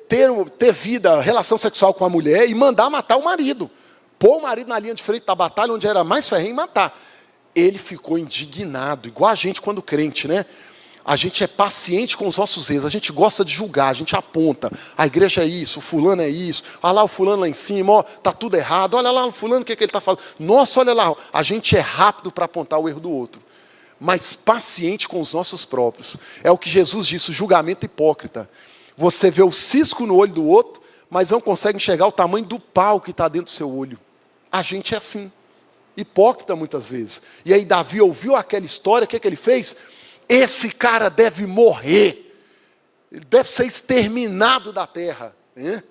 ter vida, relação sexual com a mulher e mandar matar o marido. Pôr o marido na linha de frente da batalha, onde era mais ferrenho, e matar. Ele ficou indignado, igual a gente quando crente, né? A gente é paciente com os nossos erros, a gente gosta de julgar, a gente aponta. A igreja é isso, o fulano é isso. Olha lá o fulano lá em cima, está tudo errado. Olha lá o fulano, o que ele está fazendo. Nossa, olha lá. A gente é rápido para apontar o erro do outro. Mas paciente com os nossos próprios. É o que Jesus disse, o julgamento hipócrita. Você vê o cisco no olho do outro, mas não consegue enxergar o tamanho do pau que está dentro do seu olho. A gente é assim. Hipócrita muitas vezes. E aí Davi ouviu aquela história, o que ele fez? Esse cara deve morrer. Ele deve ser exterminado da terra. Né?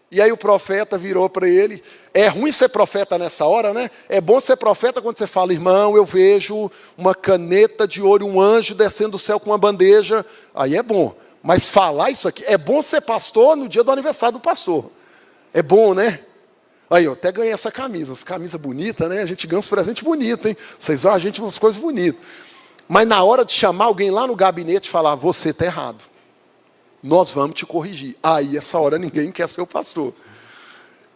E aí o profeta virou para ele. É ruim ser profeta nessa hora, né? É bom ser profeta quando você fala, irmão, eu vejo uma caneta de ouro, um anjo descendo do céu com uma bandeja. Aí é bom. Mas falar isso aqui, é bom ser pastor no dia do aniversário do pastor. É bom, né? Aí, eu até ganhei essa camisa. Essa camisa bonita, né? A gente ganha uns presentes bonitos, hein? Vocês dão a gente umas coisas bonitas. Mas na hora de chamar alguém lá no gabinete e falar, você está errado. Nós vamos te corrigir. Aí, essa hora, ninguém quer ser o pastor.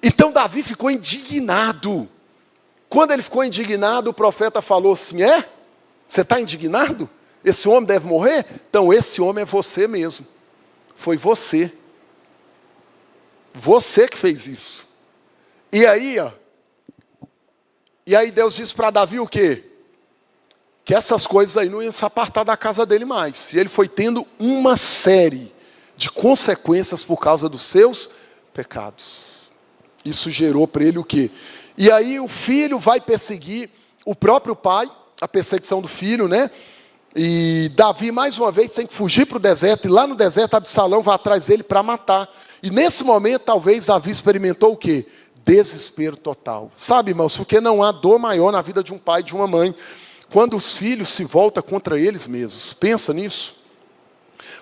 Então, Davi ficou indignado. Quando ele ficou indignado, o profeta falou assim, Você está indignado? Esse homem deve morrer? Então, esse homem é você mesmo. Foi você. Você que fez isso. E aí, Deus disse para Davi o quê? Que essas coisas aí não iam se apartar da casa dele mais. E ele foi tendo uma série de consequências por causa dos seus pecados. Isso gerou para ele o quê? E aí o filho vai perseguir o próprio pai, a perseguição do filho, né? E Davi, mais uma vez, tem que fugir para o deserto. E lá no deserto, Absalão vai atrás dele para matar. E nesse momento, talvez, Davi experimentou o quê? Desespero total. Sabe, irmãos, porque não há dor maior na vida de um pai e de uma mãe quando os filhos se voltam contra eles mesmos. Pensa nisso.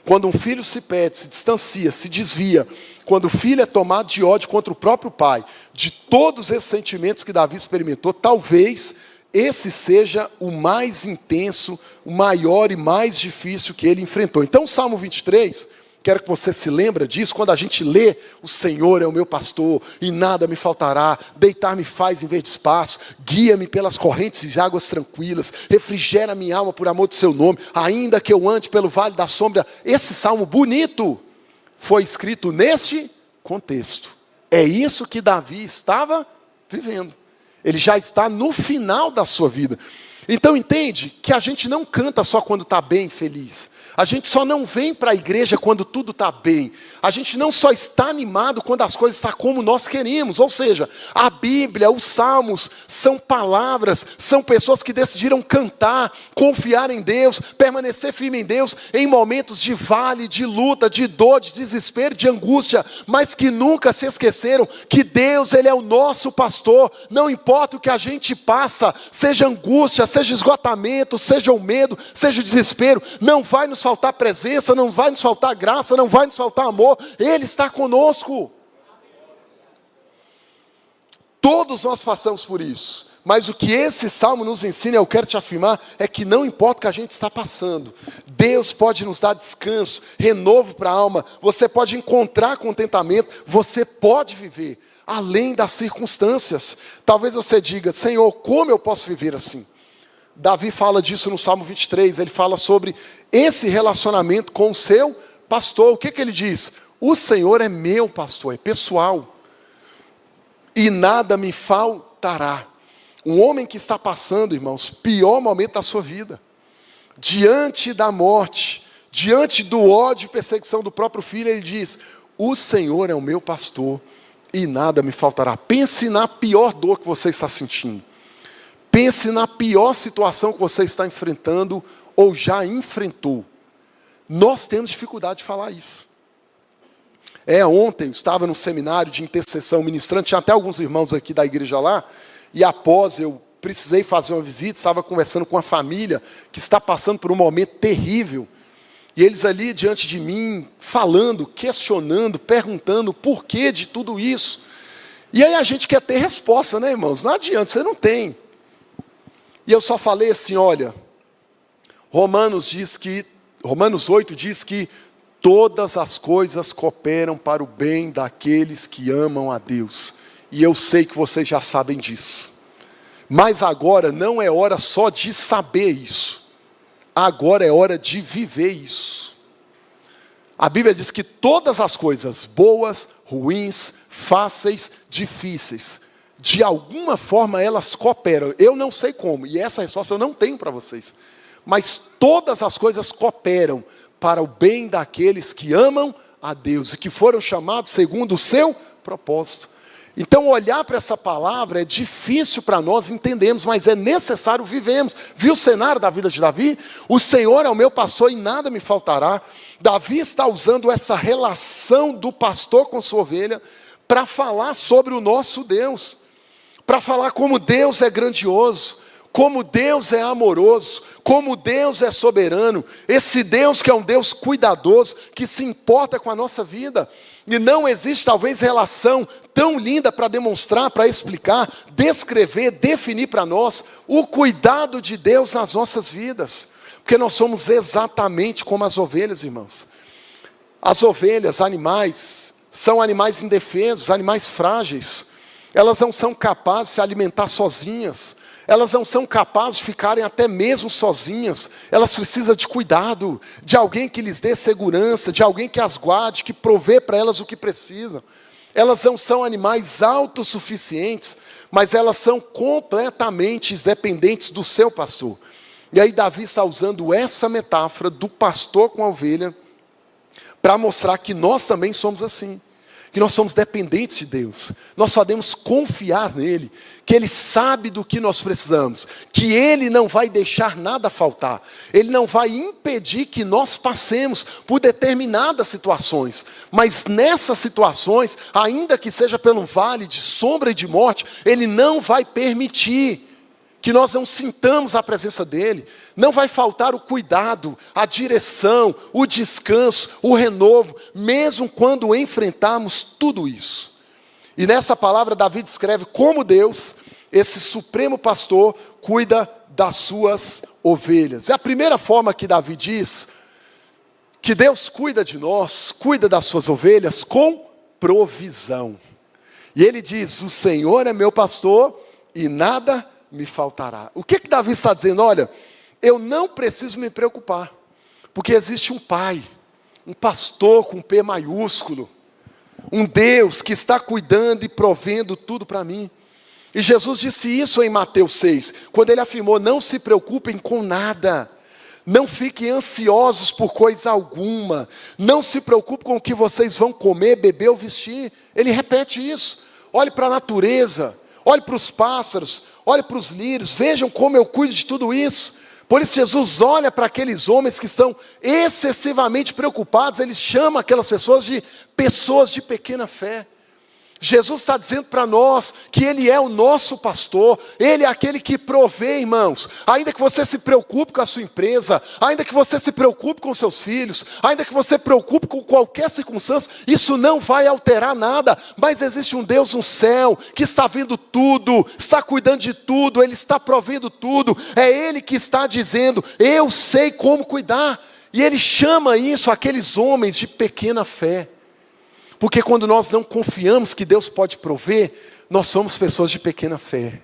Quando um filho se perde, se distancia, se desvia, quando o filho é tomado de ódio contra o próprio pai, de todos esses sentimentos que Davi experimentou, talvez esse seja o mais intenso, o maior e mais difícil que ele enfrentou. Então, o Salmo 23, quero que você se lembre disso, quando a gente lê, o Senhor é o meu pastor, e nada me faltará, deitar-me faz em verde espaço, guia-me pelas correntes de águas tranquilas, refrigera minha alma por amor do seu nome, ainda que eu ande pelo vale da sombra. Esse salmo bonito foi escrito neste contexto. É isso que Davi estava vivendo. Ele já está no final da sua vida. Então entende que a gente não canta só quando está bem, feliz. A gente só não vem para a igreja quando tudo está bem. A gente não só está animado quando as coisas estão como nós queremos. Ou seja, a Bíblia, os Salmos, são palavras, são pessoas que decidiram cantar, confiar em Deus, permanecer firme em Deus, em momentos de vale, de luta, de dor, de desespero, de angústia, mas que nunca se esqueceram que Deus, Ele é o nosso pastor. Não importa o que a gente passa, seja angústia, seja esgotamento, seja o medo, seja o desespero, não vai nos faltar presença, não vai nos faltar graça, não vai nos faltar amor. Ele está conosco. Todos nós passamos por isso. Mas o que esse salmo nos ensina, eu quero te afirmar, é que não importa o que a gente está passando, Deus pode nos dar descanso, renovo para a alma, você pode encontrar contentamento, você pode viver além das circunstâncias. Talvez você diga: Senhor, como eu posso viver assim? Davi fala disso no Salmo 23, ele fala sobre esse relacionamento com o seu pastor. O que ele diz? O Senhor é meu pastor, é pessoal, e nada me faltará. Um homem que está passando, irmãos, pior momento da sua vida, diante da morte, diante do ódio e perseguição do próprio filho, ele diz: o Senhor é o meu pastor, e nada me faltará. Pense na pior dor que você está sentindo. Pense na pior situação que você está enfrentando ou já enfrentou. Nós temos dificuldade de falar isso. Ontem eu estava num seminário de intercessão ministrando, tinha até alguns irmãos aqui da igreja lá, e após eu precisei fazer uma visita, estava conversando com uma família que está passando por um momento terrível, e eles ali diante de mim, falando, questionando, perguntando o porquê de tudo isso. E aí a gente quer ter resposta, né, irmãos? Não adianta, você não tem. E eu só falei assim: olha, Romanos 8 diz que todas as coisas cooperam para o bem daqueles que amam a Deus. E eu sei que vocês já sabem disso. Mas agora não é hora só de saber isso. Agora é hora de viver isso. A Bíblia diz que todas as coisas, boas, ruins, fáceis, difíceis, de alguma forma elas cooperam. Eu não sei como, e essa resposta eu não tenho para vocês. Mas todas as coisas cooperam para o bem daqueles que amam a Deus e que foram chamados segundo o seu propósito. Então olhar para essa palavra é difícil para nós entendermos, mas é necessário vivermos. Viu o cenário da vida de Davi? O Senhor é o meu pastor e nada me faltará. Davi está usando essa relação do pastor com sua ovelha para falar sobre o nosso Deus, para falar como Deus é grandioso, como Deus é amoroso, como Deus é soberano, esse Deus que é um Deus cuidadoso, que se importa com a nossa vida. E não existe talvez relação tão linda para demonstrar, para explicar, descrever, definir para nós o cuidado de Deus nas nossas vidas. Porque nós somos exatamente como as ovelhas, irmãos. As ovelhas, animais, são animais indefesos, animais frágeis. Elas não são capazes de se alimentar sozinhas. Elas não são capazes de ficarem até mesmo sozinhas. Elas precisam de cuidado, de alguém que lhes dê segurança, de alguém que as guarde, que provê para elas o que precisam. Elas não são animais autossuficientes, mas elas são completamente dependentes do seu pastor. E aí Davi está usando essa metáfora do pastor com a ovelha para mostrar que nós também somos assim. Que nós somos dependentes de Deus, nós só devemos confiar nele, que Ele sabe do que nós precisamos, que Ele não vai deixar nada faltar, Ele não vai impedir que nós passemos por determinadas situações, mas nessas situações, ainda que seja pelo vale de sombra e de morte, Ele não vai permitir que nós não sintamos a presença dEle. Não vai faltar o cuidado, a direção, o descanso, o renovo, mesmo quando enfrentarmos tudo isso. E nessa palavra Davi descreve como Deus, esse supremo pastor, cuida das suas ovelhas. É a primeira forma que Davi diz que Deus cuida de nós, cuida das suas ovelhas com provisão. E ele diz: o Senhor é meu pastor e nada me faltará. O que Davi está dizendo? Olha, eu não preciso me preocupar, porque existe um pai, um pastor com P maiúsculo, um Deus que está cuidando e provendo tudo para mim. E Jesus disse isso em Mateus 6, quando ele afirmou: não se preocupem com nada, não fiquem ansiosos por coisa alguma, não se preocupem com o que vocês vão comer, beber ou vestir. Ele repete isso. Olhe para a natureza, olhe para os pássaros, olhe para os lírios, vejam como eu cuido de tudo isso. Por isso Jesus olha para aqueles homens que estão excessivamente preocupados, ele chama aquelas pessoas de pequena fé. Jesus está dizendo para nós que Ele é o nosso pastor, Ele é aquele que provê, irmãos. Ainda que você se preocupe com a sua empresa, ainda que você se preocupe com seus filhos, ainda que você se preocupe com qualquer circunstância, isso não vai alterar nada. Mas existe um Deus no céu, que está vendo tudo, está cuidando de tudo, Ele está provendo tudo. É Ele que está dizendo: eu sei como cuidar. E Ele chama isso aqueles homens de pequena fé. Porque quando nós não confiamos que Deus pode prover, nós somos pessoas de pequena fé.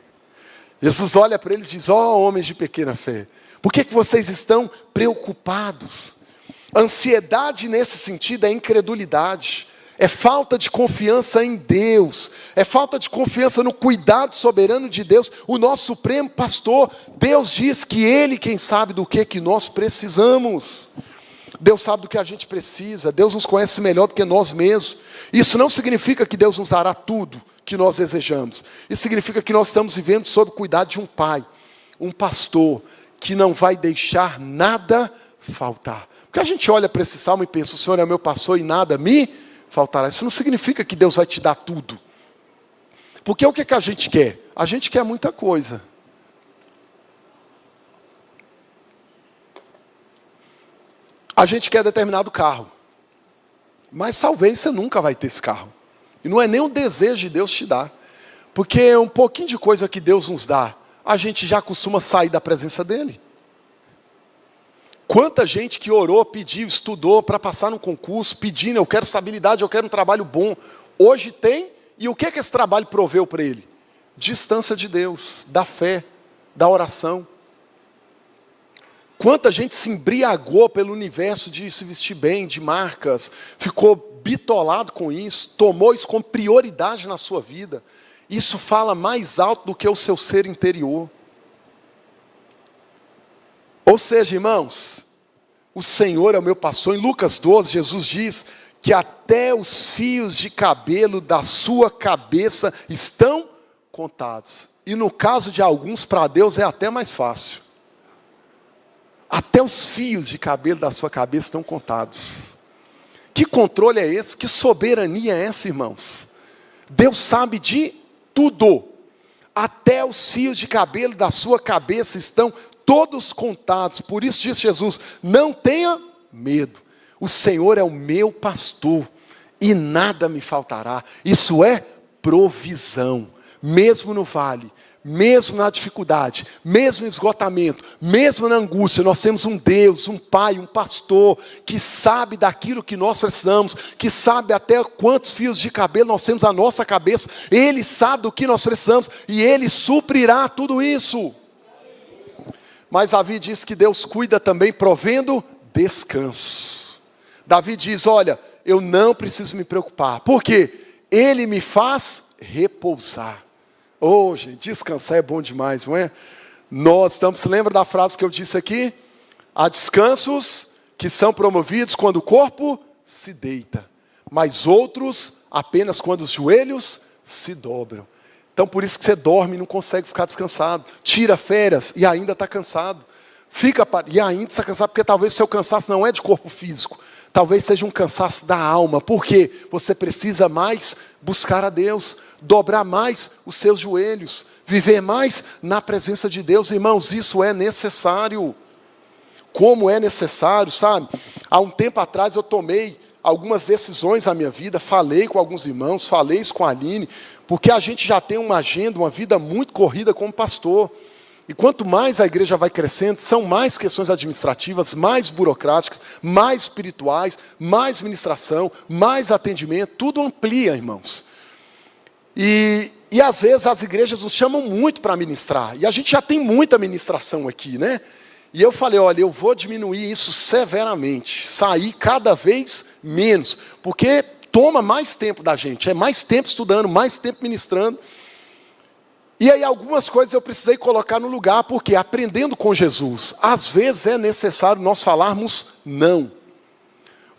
Jesus olha para eles e diz: ó, homens de pequena fé, por que vocês estão preocupados? Ansiedade nesse sentido é incredulidade, é falta de confiança em Deus, é falta de confiança no cuidado soberano de Deus, o nosso supremo pastor. Deus diz que Ele quem sabe do que nós precisamos. Deus sabe do que a gente precisa, Deus nos conhece melhor do que nós mesmos. Isso não significa que Deus nos dará tudo que nós desejamos. Isso significa que nós estamos vivendo sob o cuidado de um pai, um pastor, que não vai deixar nada faltar. Porque a gente olha para esse salmo e pensa: o Senhor é meu pastor e nada me faltará. Isso não significa que Deus vai te dar tudo. Porque o que a gente quer? A gente quer muita coisa. A gente quer determinado carro, mas talvez você nunca vai ter esse carro. E não é nem o desejo de Deus te dar, porque um pouquinho de coisa que Deus nos dá, a gente já costuma sair da presença dEle. Quanta gente que orou, pediu, estudou para passar num concurso, pedindo: eu quero estabilidade, eu quero um trabalho bom. Hoje tem, e o que esse trabalho proveu para ele? Distância de Deus, da fé, da oração. Quanta gente se embriagou pelo universo de se vestir bem, de marcas, ficou bitolado com isso, tomou isso como prioridade na sua vida. Isso fala mais alto do que o seu ser interior. Ou seja, irmãos, o Senhor é o meu pastor. Em Lucas 12, Jesus diz que até os fios de cabelo da sua cabeça estão contados. E no caso de alguns, para Deus é até mais fácil. Até os fios de cabelo da sua cabeça estão contados. Que controle é esse? Que soberania é essa, irmãos? Deus sabe de tudo. Até os fios de cabelo da sua cabeça estão todos contados. Por isso diz Jesus: não tenha medo. O Senhor é o meu pastor e nada me faltará. Isso é provisão. Mesmo no vale, mesmo na dificuldade, mesmo no esgotamento, mesmo na angústia, nós temos um Deus, um Pai, um pastor, que sabe daquilo que nós precisamos, que sabe até quantos fios de cabelo nós temos na nossa cabeça. Ele sabe do que nós precisamos e Ele suprirá tudo isso. Mas Davi diz que Deus cuida também provendo descanso. Davi diz: olha, eu não preciso me preocupar, porque Ele me faz repousar. Oh, gente, descansar é bom demais, não é? Nós estamos, lembra da frase que eu disse aqui? Há descansos que são promovidos quando o corpo se deita, mas outros apenas quando os joelhos se dobram. Então por isso que você dorme e não consegue ficar descansado. Tira férias e ainda está cansado. E ainda está cansado porque talvez o seu cansaço não é de corpo físico. Talvez seja um cansaço da alma, porque você precisa mais buscar a Deus, dobrar mais os seus joelhos, viver mais na presença de Deus. Irmãos, isso é necessário. Como é necessário, sabe? Há um tempo atrás eu tomei algumas decisões na minha vida, falei com alguns irmãos, falei isso com a Aline, porque a gente já tem uma agenda, uma vida muito corrida como pastor. E quanto mais a igreja vai crescendo, são mais questões administrativas, mais burocráticas, mais espirituais, mais ministração, mais atendimento, tudo amplia, irmãos. E às vezes as igrejas nos chamam muito para ministrar, e a gente já tem muita ministração aqui, né? E eu falei, olha, eu vou diminuir isso severamente, sair cada vez menos, porque toma mais tempo da gente, é mais tempo estudando, mais tempo ministrando. E aí algumas coisas eu precisei colocar no lugar, porque aprendendo com Jesus, às vezes é necessário nós falarmos não.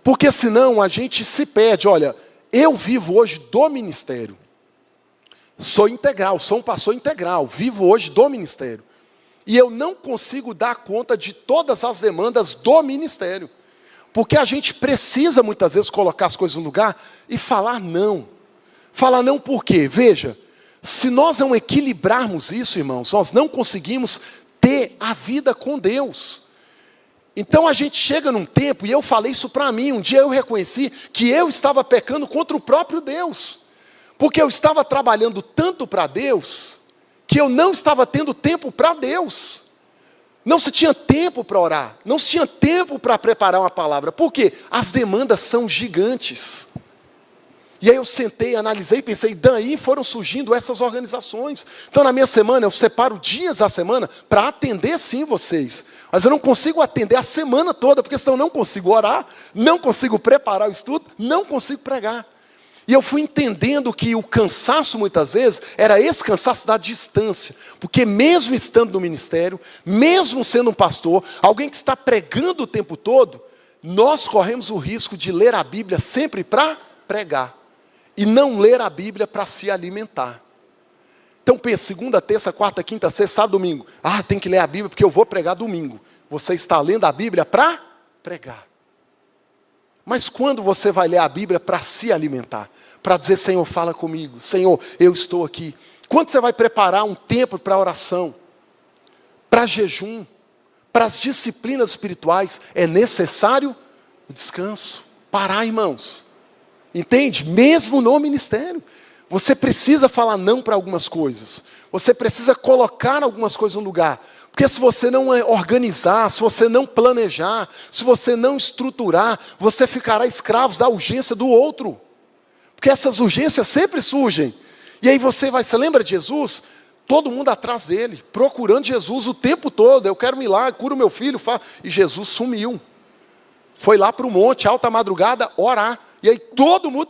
Porque senão a gente se perde. Olha, eu vivo hoje do ministério. Sou integral, sou um pastor integral, vivo hoje do ministério. E eu não consigo dar conta de todas as demandas do ministério. Porque a gente precisa muitas vezes colocar as coisas no lugar e falar não. Falar não por quê? Veja, se nós não equilibrarmos isso, irmãos, nós não conseguimos ter a vida com Deus. Então a gente chega num tempo, e eu falei isso para mim, um dia eu reconheci que eu estava pecando contra o próprio Deus. Porque eu estava trabalhando tanto para Deus, que eu não estava tendo tempo para Deus. Não se tinha tempo para orar, não se tinha tempo para preparar uma palavra. Por quê? As demandas são gigantes. E aí eu sentei, analisei, pensei, daí foram surgindo essas organizações. Então na minha semana, eu separo dias da semana para atender sim vocês. Mas eu não consigo atender a semana toda, porque senão eu não consigo orar, não consigo preparar o estudo, não consigo pregar. E eu fui entendendo que o cansaço muitas vezes era esse cansaço da distância. Porque mesmo estando no ministério, mesmo sendo um pastor, alguém que está pregando o tempo todo, nós corremos o risco de ler a Bíblia sempre para pregar. E não ler a Bíblia para se alimentar. Então pensa, segunda, terça, quarta, quinta, sexta, sábado, domingo. Ah, tem que ler a Bíblia porque eu vou pregar domingo. Você está lendo a Bíblia para pregar. Mas quando você vai ler a Bíblia para se alimentar? Para dizer, Senhor, fala comigo. Senhor, eu estou aqui. Quando você vai preparar um tempo para oração? Para jejum? Para as disciplinas espirituais? É necessário o descanso. Parar, irmãos. Entende? Mesmo no ministério. Você precisa falar não para algumas coisas. Você precisa colocar algumas coisas no lugar. Porque se você não organizar, se você não planejar, se você não estruturar, você ficará escravo da urgência do outro. Porque essas urgências sempre surgem. E aí você lembra de Jesus? Todo mundo atrás dele, procurando Jesus o tempo todo. Eu quero um milagre, cura o meu filho. E Jesus sumiu. Foi lá para o monte, alta madrugada, orar. E aí todo mundo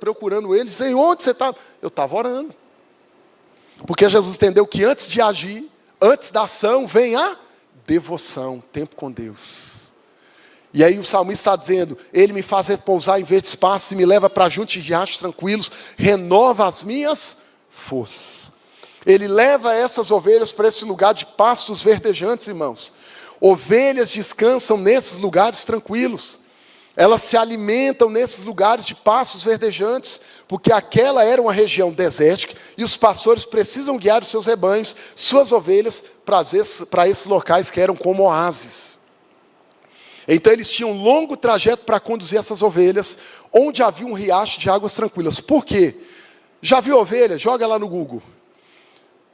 procurando ele, Senhor, onde você está? Eu estava orando. Porque Jesus entendeu que antes de agir, antes da ação, vem a devoção, tempo com Deus. E aí o salmista está dizendo, Ele me faz repousar em verdes pastos e me leva para junto de riachos tranquilos, renova as minhas forças. Ele leva essas ovelhas para esse lugar de pastos verdejantes, irmãos. Ovelhas descansam nesses lugares tranquilos. Elas se alimentam nesses lugares de pastos verdejantes, porque aquela era uma região desértica, e os pastores precisam guiar os seus rebanhos, suas ovelhas, para esses locais que eram como oásis. Então eles tinham um longo trajeto para conduzir essas ovelhas, onde havia um riacho de águas tranquilas. Por quê? Já viu ovelha? Joga lá no Google.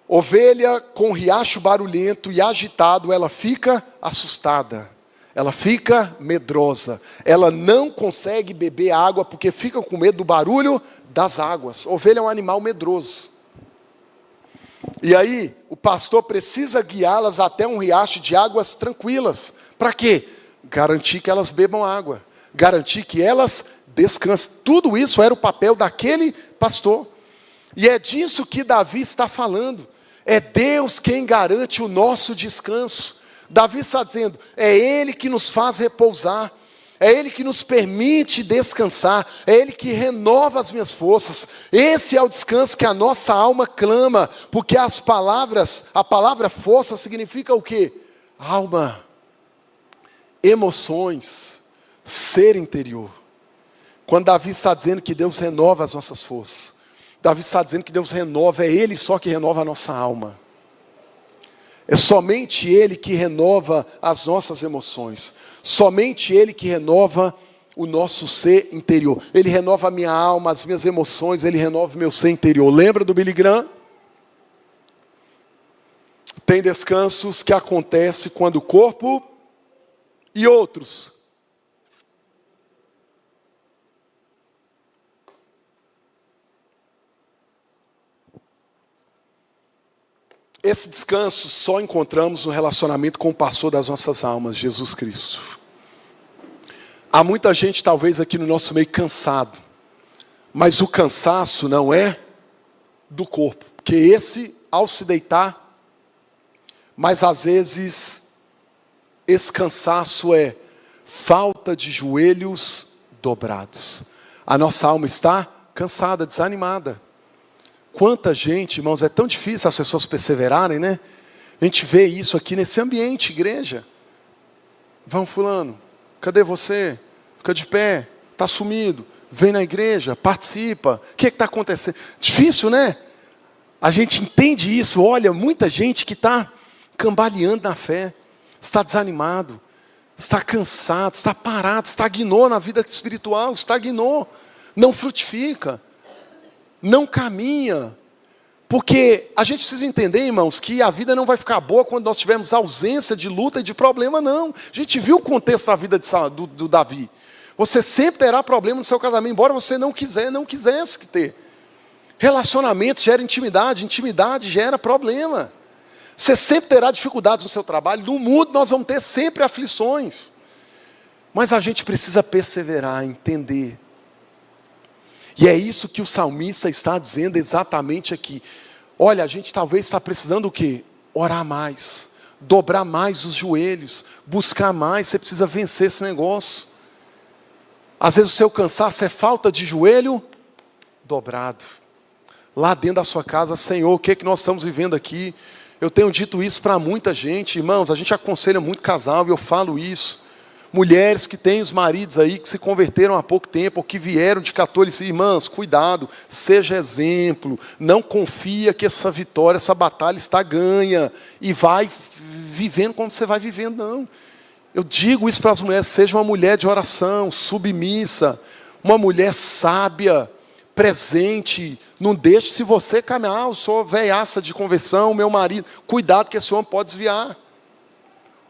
Ovelha com riacho barulhento e agitado, ela fica assustada. Ela fica medrosa. Ela não consegue beber água porque fica com medo do barulho das águas. Ovelha é um animal medroso. E aí, o pastor precisa guiá-las até um riacho de águas tranquilas. Para quê? Garantir que elas bebam água. Garantir que elas descansem. Tudo isso era o papel daquele pastor. E é disso que Davi está falando. É Deus quem garante o nosso descanso. Davi está dizendo, é Ele que nos faz repousar, é Ele que nos permite descansar, é Ele que renova as minhas forças. Esse é o descanso que a nossa alma clama, porque a palavra força significa o quê? Alma, emoções, ser interior. Quando Davi está dizendo que Deus renova as nossas forças, Davi está dizendo que Deus renova, é Ele só que renova a nossa alma. É somente Ele que renova as nossas emoções. Somente Ele que renova o nosso ser interior. Ele renova a minha alma, as minhas emoções, Ele renova o meu ser interior. Lembra do Billy Graham? Tem descansos que acontecem quando o corpo e outros. Esse descanso só encontramos no relacionamento com o pastor das nossas almas, Jesus Cristo. Há muita gente talvez aqui no nosso meio cansado, mas o cansaço não é do corpo, porque esse, ao se deitar, mas às vezes esse cansaço é falta de joelhos dobrados. A nossa alma está cansada, desanimada. Quanta gente, irmãos, é tão difícil as pessoas perseverarem, né? A gente vê isso aqui nesse ambiente, igreja. Vamos, fulano, cadê você? Fica de pé, está sumido. Vem na igreja, participa. O que está acontecendo? Difícil, né? A gente entende isso. Olha, muita gente que está cambaleando na fé, está desanimado, está cansado, está parado, estagnou na vida espiritual, estagnou, não frutifica, não caminha. Porque a gente precisa entender, irmãos, que a vida não vai ficar boa quando nós tivermos ausência de luta e de problema, não. A gente viu o contexto da vida do Davi. Você sempre terá problema no seu casamento, embora você não quisesse ter. Relacionamento gera intimidade, intimidade gera problema. Você sempre terá dificuldades no seu trabalho, no mundo nós vamos ter sempre aflições. Mas a gente precisa perseverar, entender. E é isso que o salmista está dizendo exatamente aqui. Olha, a gente talvez está precisando o quê? Orar mais, dobrar mais os joelhos, buscar mais, você precisa vencer esse negócio. Às vezes o seu cansaço é falta de joelho dobrado. Lá dentro da sua casa, Senhor, o que é que nós estamos vivendo aqui? Eu tenho dito isso para muita gente, irmãos, a gente aconselha muito casal, e eu falo isso. Mulheres que têm os maridos aí, que se converteram há pouco tempo, ou que vieram de catolicismo, irmãs, cuidado, seja exemplo, não confia que essa vitória, essa batalha está ganha, e vai vivendo como você vai vivendo, não. Eu digo isso para as mulheres, seja uma mulher de oração, submissa, uma mulher sábia, presente. Não deixe, se você caminhar, eu sou velhaça de conversão, meu marido, cuidado que esse homem pode desviar.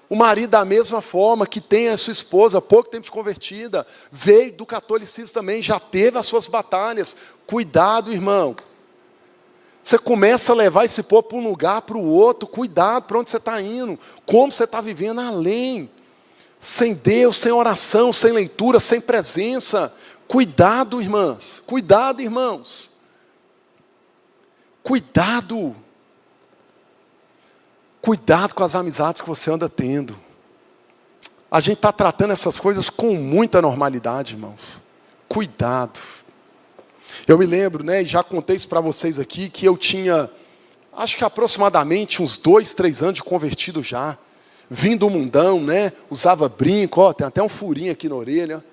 O marido da mesma forma, que tem a sua esposa, pouco tempo de convertida, veio do catolicismo também, já teve as suas batalhas. Cuidado, irmão. Você começa a levar esse povo para um lugar, para o outro, cuidado para onde você está indo, como você está vivendo além. Sem Deus, sem oração, sem leitura, sem presença. Cuidado, irmãs, cuidado, irmãos. Cuidado. Cuidado com as amizades que você anda tendo. A gente está tratando essas coisas com muita normalidade, irmãos. Cuidado. Eu me lembro, né, e já contei isso para vocês aqui, que eu tinha, acho que aproximadamente uns 2, 3 anos de convertido já. Vim do mundão, né, usava brinco, ó, tem até um furinho aqui na orelha.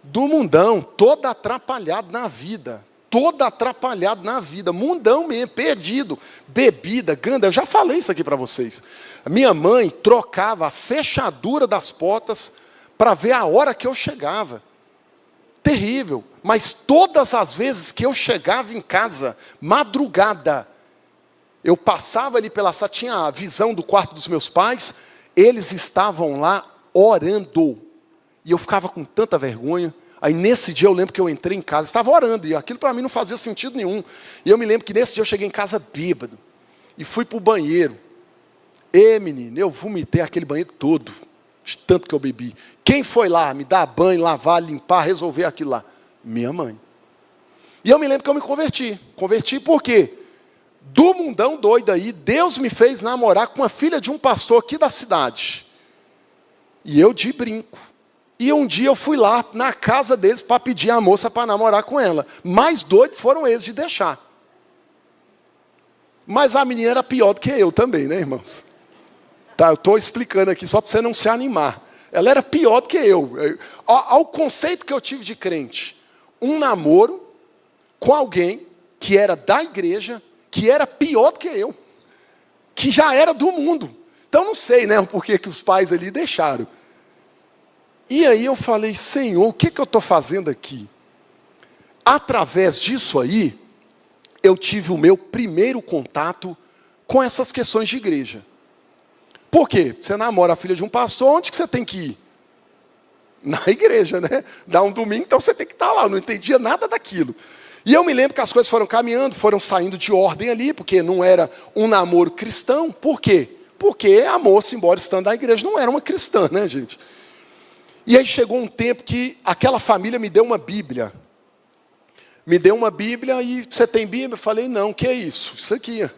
Do mundão, todo atrapalhado na vida. Todo atrapalhado na vida, mundão mesmo, perdido, bebida, ganda. Eu já falei isso aqui para vocês. A minha mãe trocava a fechadura das portas para ver a hora que eu chegava. Terrível. Mas todas as vezes que eu chegava em casa, madrugada, eu passava ali pela sala, tinha a visão do quarto dos meus pais, eles estavam lá orando. E eu ficava com tanta vergonha. Aí nesse dia eu lembro que eu entrei em casa, estava orando, e aquilo para mim não fazia sentido nenhum. E eu me lembro que nesse dia eu cheguei em casa bêbado, e fui para o banheiro. Menino, eu vomitei aquele banheiro todo, de tanto que eu bebi. Quem foi lá me dar banho, lavar, limpar, resolver aquilo lá? Minha mãe. E eu me lembro que eu me converti. Converti por quê? Do mundão doido aí, Deus me fez namorar com uma filha de um pastor aqui da cidade. E eu de brinco. E um dia eu fui lá na casa deles para pedir a moça para namorar com ela. Mais doidos foram eles de deixar. Mas a menina era pior do que eu também, né, irmãos? Tá, eu estou explicando aqui só para você não se animar. Ela era pior do que eu. Ao conceito que eu tive de crente. Um namoro com alguém que era da igreja, que era pior do que eu. Que já era do mundo. Então não sei, né, o porquê que os pais ali deixaram. E aí eu falei, Senhor, o que eu estou fazendo aqui? Através disso aí, eu tive o meu primeiro contato com essas questões de igreja. Por quê? Você namora a filha de um pastor, onde que você tem que ir? Na igreja, né? Dá um domingo, então você tem que estar lá. Eu não entendia nada daquilo. E eu me lembro que as coisas foram caminhando, foram saindo de ordem ali, porque não era um namoro cristão. Por quê? Porque a moça, embora estando na igreja, não era uma cristã, né, gente? E aí chegou um tempo que aquela família me deu uma Bíblia. Me deu uma Bíblia e você tem Bíblia? Eu falei, não, que é isso? Isso aqui.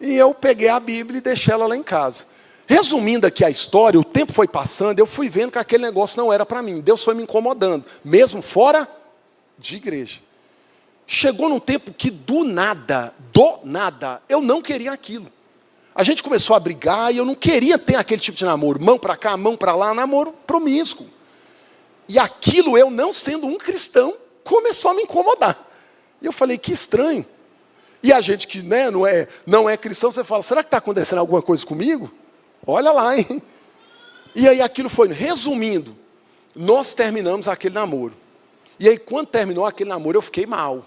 E eu peguei a Bíblia e deixei ela lá em casa. Resumindo aqui a história, o tempo foi passando, eu fui vendo que aquele negócio não era para mim. Deus foi me incomodando, mesmo fora de igreja. Chegou num tempo que do nada, eu não queria aquilo. A gente começou a brigar e eu não queria ter aquele tipo de namoro. Mão para cá, mão para lá, namoro promíscuo. E aquilo, eu não sendo um cristão, começou a me incomodar. E eu falei, que estranho. E a gente que, né, não é cristão, você fala, será que está acontecendo alguma coisa comigo? Olha lá, hein? E aí aquilo foi, resumindo, nós terminamos aquele namoro. E aí quando terminou aquele namoro, eu fiquei mal.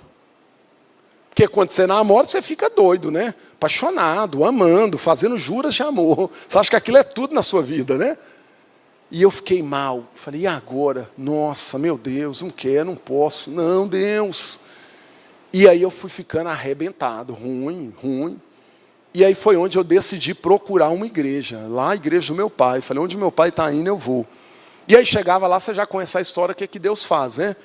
Porque quando você namora, você fica doido, né? Apaixonado, amando, fazendo juras de amor. Você acha que aquilo é tudo na sua vida, né? E eu fiquei mal. Falei, e agora? Nossa, meu Deus, não quero, não posso. Não, Deus. E aí eu fui ficando arrebentado, ruim. E aí foi onde eu decidi procurar uma igreja. Lá a igreja do meu pai. Falei, onde meu pai está indo, eu vou. E aí chegava lá, você já conhece a história, o que Deus faz, né?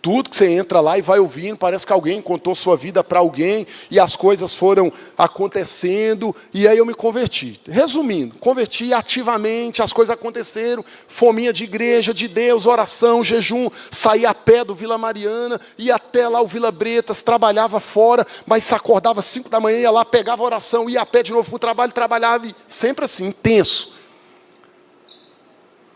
Tudo que você entra lá e vai ouvindo, parece que alguém contou sua vida para alguém, e as coisas foram acontecendo, e aí eu me converti. Resumindo, converti ativamente, as coisas aconteceram, fominha de igreja, de Deus, oração, jejum, saí a pé do Vila Mariana, ia até lá o Vila Bretas, trabalhava fora, mas se acordava às 5 da manhã, ia lá, pegava a oração, ia a pé de novo para o trabalho, trabalhava, e sempre assim, intenso.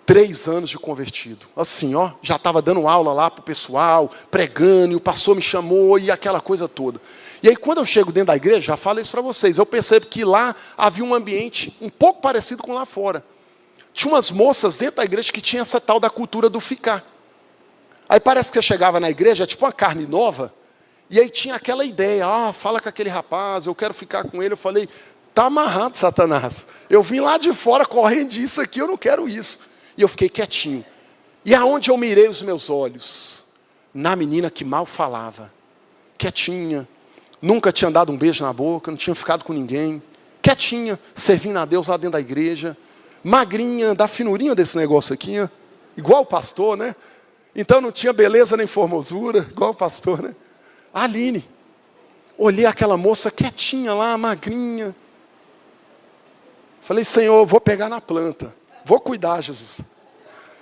3 anos de convertido. Assim, ó, já estava dando aula lá para o pessoal, pregando, e o pastor me chamou, e aquela coisa toda. E aí, quando eu chego dentro da igreja, já falo isso para vocês, eu percebo que lá havia um ambiente um pouco parecido com lá fora. Tinha umas moças dentro da igreja que tinha essa tal da cultura do ficar. Aí parece que você chegava na igreja, tipo uma carne nova, e aí tinha aquela ideia, fala com aquele rapaz, eu quero ficar com ele. Eu falei, tá amarrado, Satanás. Eu vim lá de fora correndo disso aqui, eu não quero isso. E eu fiquei quietinho. E aonde eu mirei os meus olhos? Na menina que mal falava. Quietinha. Nunca tinha dado um beijo na boca, não tinha ficado com ninguém. Quietinha, servindo a Deus lá dentro da igreja. Magrinha, da finurinha desse negócio aqui. Igual o pastor, né? Então não tinha beleza nem formosura, igual o pastor, né? A Aline. Olhei aquela moça quietinha lá, magrinha. Falei, Senhor, eu vou pegar na planta. Vou cuidar, Jesus.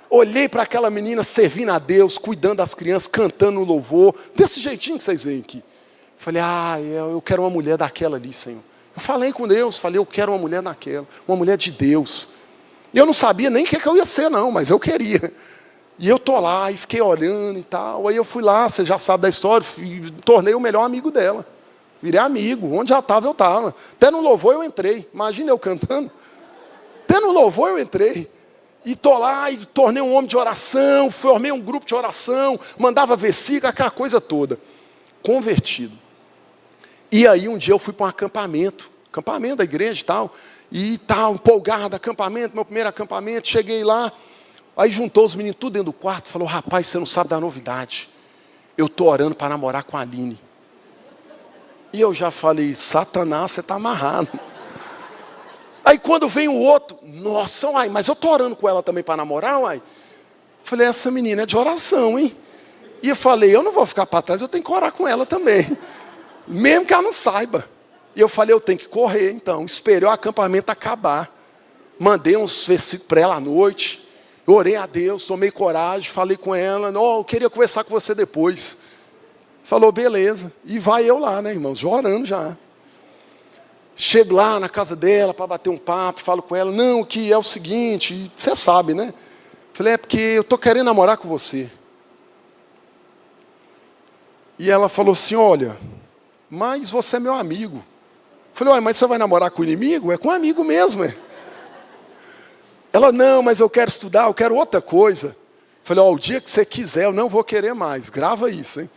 Olhei para aquela menina servindo a Deus, cuidando das crianças, cantando no louvor, desse jeitinho que vocês veem aqui. Falei, eu quero uma mulher daquela ali, Senhor. Eu falei com Deus, falei, eu quero uma mulher daquela, uma mulher de Deus. Eu não sabia nem o que eu ia ser, não, mas eu queria. E eu tô lá, e fiquei olhando e tal. Aí eu fui lá, você já sabe da história, tornei o melhor amigo dela. Virei amigo, onde já estava, eu estava. Até no louvor eu entrei, imagina eu cantando. Até no louvor eu entrei. E estou lá e tornei um homem de oração, formei um grupo de oração, mandava versículo, aquela coisa toda. Convertido. E aí um dia eu fui para um acampamento da igreja e tal, empolgado, acampamento, meu primeiro acampamento, cheguei lá, aí juntou os meninos tudo dentro do quarto, falou, rapaz, você não sabe da novidade. Eu estou orando para namorar com a Aline. E eu já falei, Satanás, você está amarrado. Aí quando vem o outro, nossa, mas eu estou orando com ela também para namorar, Falei, essa menina é de oração, hein? E eu falei, eu não vou ficar para trás, eu tenho que orar com ela também. Mesmo que ela não saiba. E eu falei, eu tenho que correr, então. Esperei o acampamento acabar. Mandei uns versículos para ela à noite. Orei a Deus, tomei coragem, falei com ela, eu queria conversar com você depois. Falou, beleza. E vai eu lá, né, irmãos? Já orando já. Chego lá na casa dela para bater um papo, falo com ela, não, que é o seguinte, você sabe, né? Falei, é porque eu estou querendo namorar com você. E ela falou assim, olha, mas você é meu amigo. Falei, mas você vai namorar com o inimigo? É com um amigo mesmo, é. Ela, não, mas eu quero estudar, eu quero outra coisa. Falei, o dia que você quiser, eu não vou querer mais. Grava isso, hein?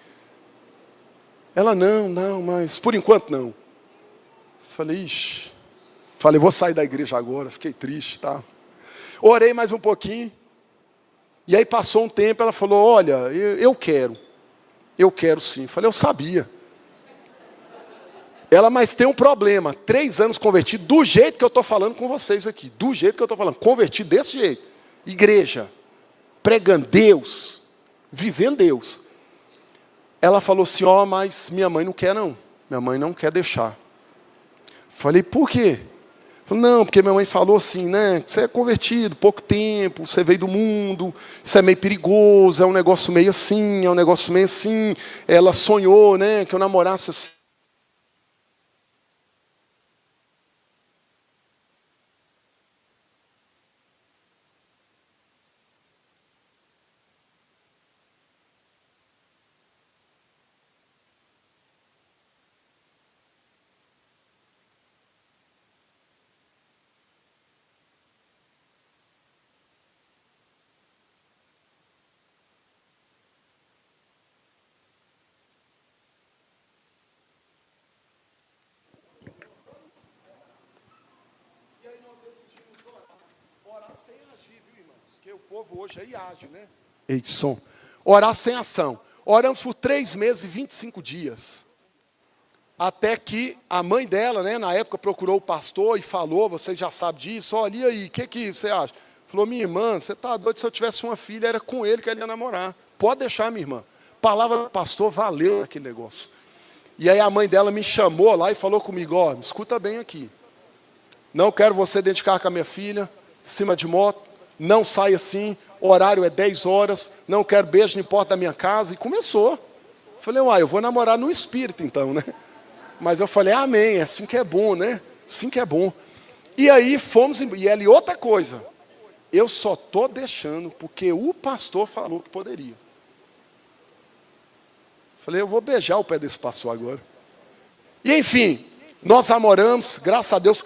Ela, não, mas por enquanto não. Falei, ixi. Falei, vou sair da igreja agora. Fiquei triste, tá? Orei mais um pouquinho. E aí passou um tempo, ela falou, olha, eu quero. Eu quero sim. Falei, eu sabia. Ela, mas tem um problema. 3 anos convertido, do jeito que eu estou falando com vocês aqui. Do jeito que eu estou falando. Convertido desse jeito. Igreja. Pregando Deus. Vivendo Deus. Ela falou assim, mas minha mãe não quer não. Minha mãe não quer deixar. Falei, por quê? Falei, não, porque minha mãe falou assim, né? Você é convertido, pouco tempo, você veio do mundo, isso é meio perigoso, é um negócio meio assim, é um negócio meio assim. Ela sonhou, né, que eu namorasse assim. Porque o povo hoje aí age, né? Edson. Orar sem ação. Oramos por 3 meses e 25 dias. Até que a mãe dela, né, na época, procurou o pastor e falou, vocês já sabem disso, olha, e aí, o que você acha? Falou, minha irmã, você está doido, se eu tivesse uma filha, era com ele que ele ia namorar. Pode deixar, minha irmã. Palavra do pastor valeu aquele negócio. E aí a mãe dela me chamou lá e falou comigo, me escuta bem aqui. Não quero você dentro de carro com a minha filha, em cima de moto, não sai assim, o horário é 10 horas, não quero beijo na porta da minha casa. E começou. Falei, eu vou namorar no espírito então, né? Mas eu falei, amém, é assim que é bom, né? Assim que é bom. E aí fomos, e ela, e outra coisa, eu só estou deixando porque o pastor falou que poderia. Falei, eu vou beijar o pé desse pastor agora. E enfim, nós namoramos, graças a Deus,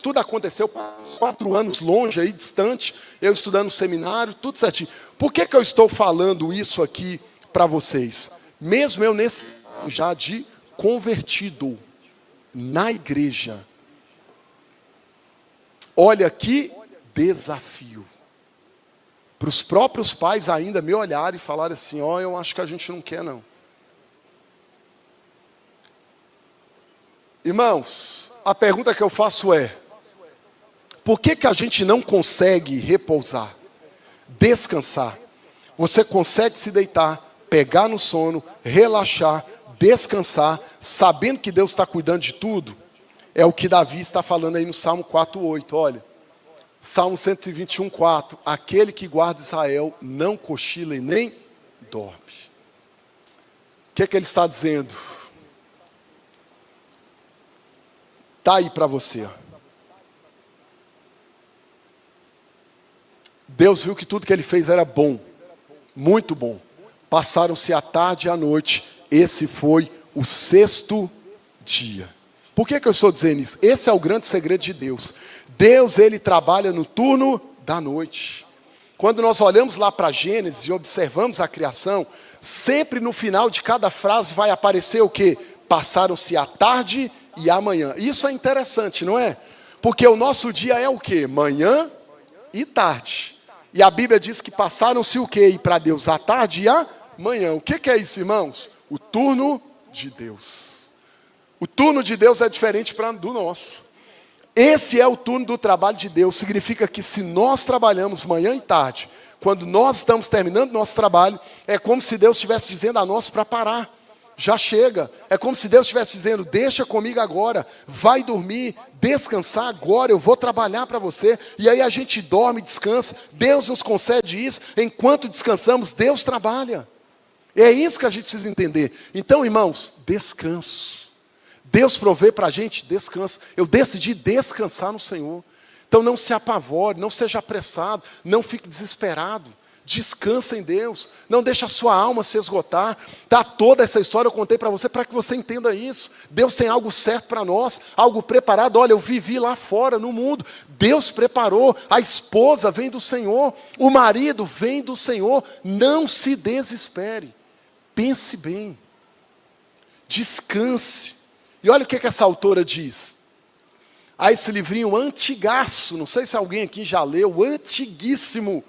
tudo aconteceu 4 anos longe, aí, distante, eu estudando no seminário, tudo certinho. Por que eu estou falando isso aqui para vocês? Mesmo eu nesse já de convertido na igreja. Olha que desafio. Para os próprios pais ainda me olharem e falarem assim, eu acho que a gente não quer não. Irmãos, a pergunta que eu faço é, por que a gente não consegue repousar, descansar? Você consegue se deitar, pegar no sono, relaxar, descansar, sabendo que Deus está cuidando de tudo? É o que Davi está falando aí no Salmo 4:8, olha. Salmo 121:4, aquele que guarda Israel não cochila e nem dorme. O que ele está dizendo? Está aí para você. Deus viu que tudo que ele fez era bom, muito bom. Passaram-se a tarde e a noite, esse foi o 6º dia. Por que eu estou dizendo isso? Esse é o grande segredo de Deus. Deus, ele trabalha no turno da noite. Quando nós olhamos lá para Gênesis e observamos a criação, sempre no final de cada frase vai aparecer o quê? Passaram-se a tarde e a manhã. Isso é interessante, não é? Porque o nosso dia é o quê? Manhã e tarde. E a Bíblia diz que passaram-se o quê? E para Deus a tarde e a manhã. O que é isso, irmãos? O turno de Deus. O turno de Deus é diferente do nosso. Esse é o turno do trabalho de Deus. Significa que se nós trabalhamos manhã e tarde, quando nós estamos terminando nosso trabalho, é como se Deus estivesse dizendo a nós para parar. Já chega. É como se Deus estivesse dizendo, deixa comigo agora, vai dormir, descansar agora, eu vou trabalhar para você. E aí a gente dorme, descansa. Deus nos concede isso. Enquanto descansamos, Deus trabalha. É isso que a gente precisa entender. Então, irmãos, descanso. Deus provê para a gente descanso. Eu decidi descansar no Senhor. Então não se apavore, não seja apressado, não fique desesperado. Descansa em Deus, não deixe a sua alma se esgotar. Tá, toda essa história eu contei para você que entenda isso. Deus tem algo certo para nós, algo preparado. Olha, eu vivi lá fora no mundo, Deus preparou. A esposa vem do Senhor, o marido vem do Senhor. Não se desespere, pense bem, descanse. E olha o que essa autora diz. Esse livrinho antigaço, não sei se alguém aqui já leu, antiguíssimo.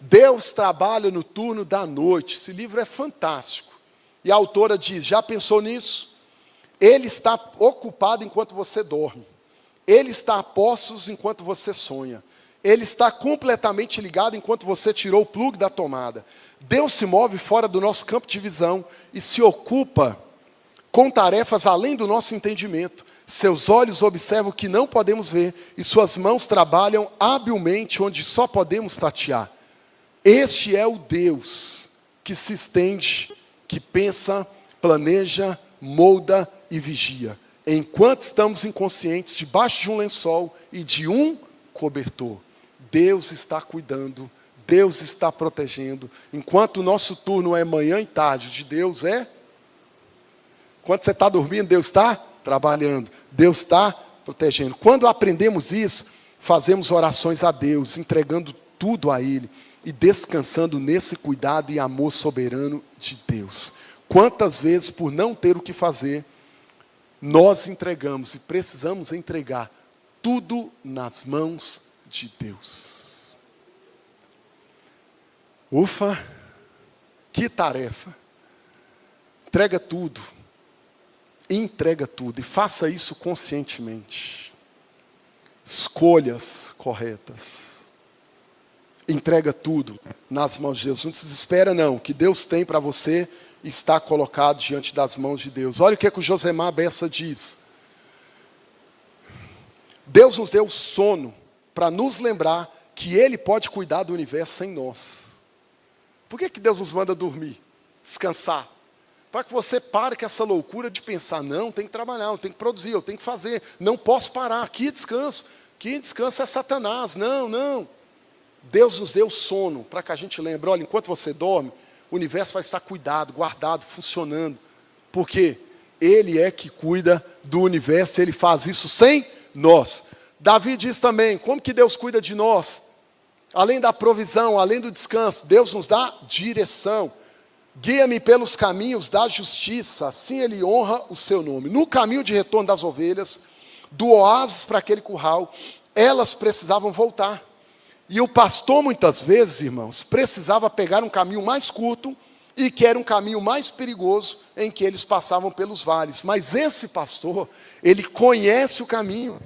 Deus trabalha no turno da noite. Esse livro é fantástico. E a autora diz, já pensou nisso? Ele está ocupado enquanto você dorme. Ele está a postos enquanto você sonha. Ele está completamente ligado enquanto você tirou o plug da tomada. Deus se move fora do nosso campo de visão e se ocupa com tarefas além do nosso entendimento. Seus olhos observam o que não podemos ver e suas mãos trabalham habilmente onde só podemos tatear. Este é o Deus que se estende, que pensa, planeja, molda e vigia. Enquanto estamos inconscientes, debaixo de um lençol e de um cobertor. Deus está cuidando, Deus está protegendo. Enquanto o nosso turno é manhã e tarde, de Deus é... Enquanto você está dormindo, Deus está trabalhando. Deus está protegendo. Quando aprendemos isso, fazemos orações a Deus, entregando tudo a Ele e descansando nesse cuidado e amor soberano de Deus. Quantas vezes, por não ter o que fazer, nós entregamos e precisamos entregar tudo nas mãos de Deus. Ufa, que tarefa! Entrega tudo. Entrega tudo e faça isso conscientemente. Escolhas corretas. Entrega tudo nas mãos de Deus. Não se desespera não, o que Deus tem para você está colocado diante das mãos de Deus. Olha o que o Josemar Bessa diz. Deus nos deu sono para nos lembrar que Ele pode cuidar do universo sem nós. Por que Deus nos manda dormir? Descansar. Para que você pare com essa loucura de pensar, não, tem que trabalhar, eu tenho que produzir, eu tenho que fazer, não posso parar, que descanso é Satanás, não. Deus nos deu sono, para que a gente lembre, olha, enquanto você dorme, o universo vai estar cuidado, guardado, funcionando, porque Ele é que cuida do universo, Ele faz isso sem nós. Davi diz também, como que Deus cuida de nós? Além da provisão, além do descanso, Deus nos dá direção. Guia-me pelos caminhos da justiça, assim Ele honra o seu nome. No caminho de retorno das ovelhas, do oásis para aquele curral, elas precisavam voltar. E o pastor, muitas vezes, irmãos, precisava pegar um caminho mais curto e que era um caminho mais perigoso, em que eles passavam pelos vales. Mas esse pastor, ele conhece o caminho.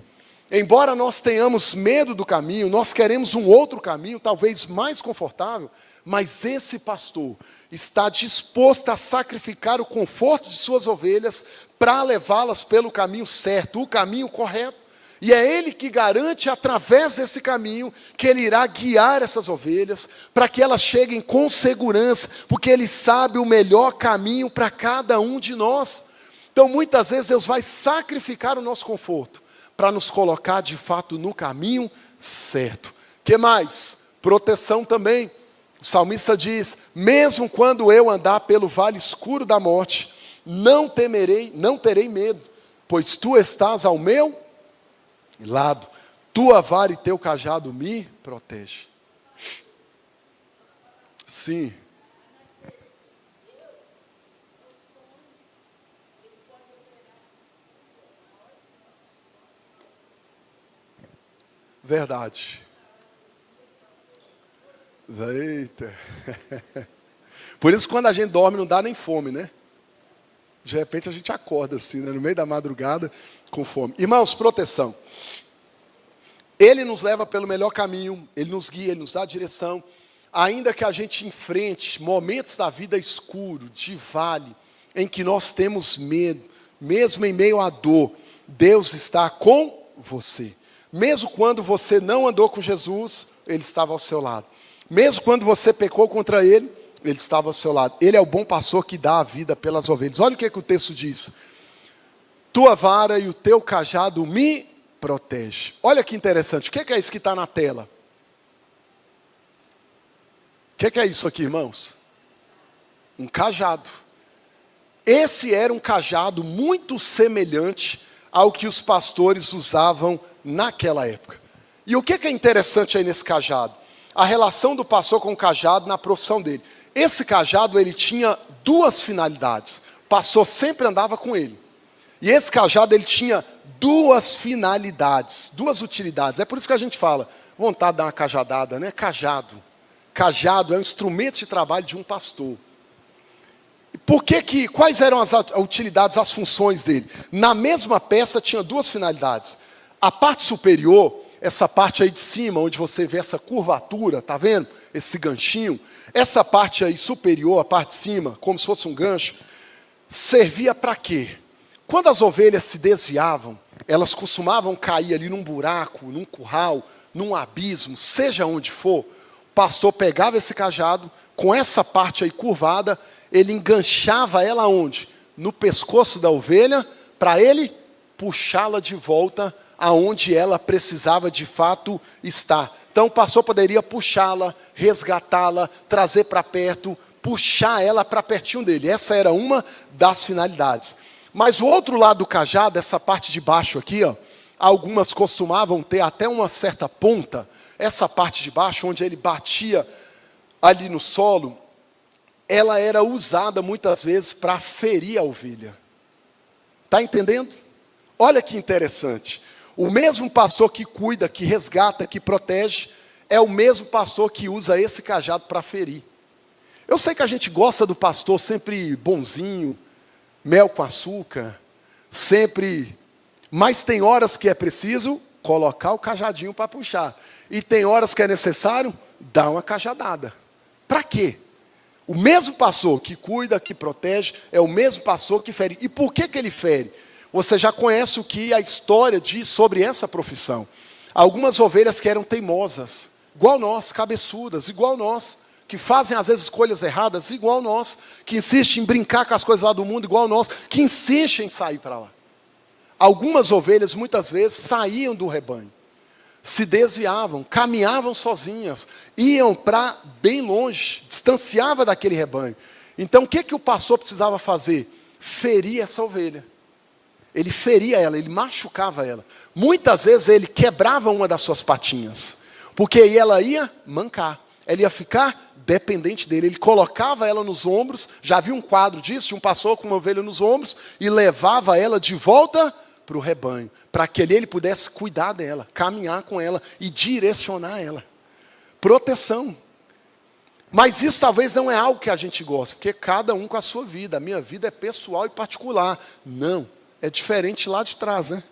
Embora nós tenhamos medo do caminho, nós queremos um outro caminho, talvez mais confortável, mas esse pastor está disposto a sacrificar o conforto de suas ovelhas para levá-las pelo caminho certo, o caminho correto. E é Ele que garante, através desse caminho, que Ele irá guiar essas ovelhas, para que elas cheguem com segurança, porque Ele sabe o melhor caminho para cada um de nós. Então, muitas vezes, Deus vai sacrificar o nosso conforto, para nos colocar, de fato, no caminho certo. O que mais? Proteção também. O salmista diz, mesmo quando eu andar pelo vale escuro da morte, não temerei, não terei medo, pois Tu estás ao meu lado, Tua vara e Teu cajado me protege. Sim. Verdade. Eita. Por isso quando a gente dorme não dá nem fome, né? De repente a gente acorda assim, né? No meio da madrugada com fome. Irmãos, proteção. Ele nos leva pelo melhor caminho, Ele nos guia, Ele nos dá direção. Ainda que a gente enfrente momentos da vida escuro, de vale, em que nós temos medo, mesmo em meio à dor, Deus está com você. Mesmo quando você não andou com Jesus, Ele estava ao seu lado. Mesmo quando você pecou contra Ele, Ele estava ao seu lado. Ele é o bom pastor que dá a vida pelas ovelhas. Olha o que o texto diz. Tua vara e o teu cajado me protege. Olha que interessante. O que é isso que está na tela? O que é isso aqui, irmãos? Um cajado. Esse era um cajado muito semelhante ao que os pastores usavam naquela época. E o que é interessante aí nesse cajado? A relação do pastor com o cajado na profissão dele. Esse cajado, ele tinha duas finalidades. O pastor sempre andava com ele. E esse cajado, ele tinha duas finalidades, duas utilidades. É por isso que a gente fala, vontade de dar uma cajadada, né? Cajado. Cajado é um instrumento de trabalho de um pastor. Quais eram as utilidades, as funções dele? Na mesma peça tinha duas finalidades. A parte superior, essa parte aí de cima, onde você vê essa curvatura, tá vendo? Esse ganchinho. Essa parte aí superior, a parte de cima, como se fosse um gancho, servia para quê? Quando as ovelhas se desviavam, elas costumavam cair ali num buraco, num curral, num abismo, seja onde for. O pastor pegava esse cajado, com essa parte aí curvada, ele enganchava ela onde? No pescoço da ovelha, para ele puxá-la de volta aonde ela precisava de fato estar. Então o pastor poderia puxá-la, resgatá-la, trazer para perto, puxar ela para pertinho dele. Essa era uma das finalidades. Mas o outro lado do cajado, essa parte de baixo aqui, ó, algumas costumavam ter até uma certa ponta. Essa parte de baixo, onde ele batia ali no solo, ela era usada muitas vezes para ferir a ovelha. Está entendendo? Olha que interessante. O mesmo pastor que cuida, que resgata, que protege, é o mesmo pastor que usa esse cajado para ferir. Eu sei que a gente gosta do pastor sempre bonzinho, mel com açúcar, sempre... Mas tem horas que é preciso colocar o cajadinho para puxar. E tem horas que é necessário dar uma cajadada. Para quê? O mesmo pastor que cuida, que protege, é o mesmo pastor que fere. E por que ele fere? Você já conhece o que a história diz sobre essa profissão. Algumas ovelhas que eram teimosas, igual nós, cabeçudas, igual nós, que fazem às vezes escolhas erradas, igual nós, que insistem em brincar com as coisas lá do mundo, igual nós, que insistem em sair para lá. Algumas ovelhas, muitas vezes, saíam do rebanho, se desviavam, caminhavam sozinhas, iam para bem longe, distanciava daquele rebanho. Então, o que o pastor precisava fazer? Ferir essa ovelha. Ele feria ela, ele machucava ela. Muitas vezes ele quebrava uma das suas patinhas, porque aí ela ia mancar, ela ia ficar dependente dele. Ele colocava ela nos ombros, já viu um quadro disso, de um pastor com uma ovelha nos ombros, e levava ela de volta para o rebanho, para que ele pudesse cuidar dela, caminhar com ela e direcionar ela. Proteção. Mas isso talvez não é algo que a gente gosta, porque cada um com a sua vida. A minha vida é pessoal e particular. Não, é diferente lá de trás, né?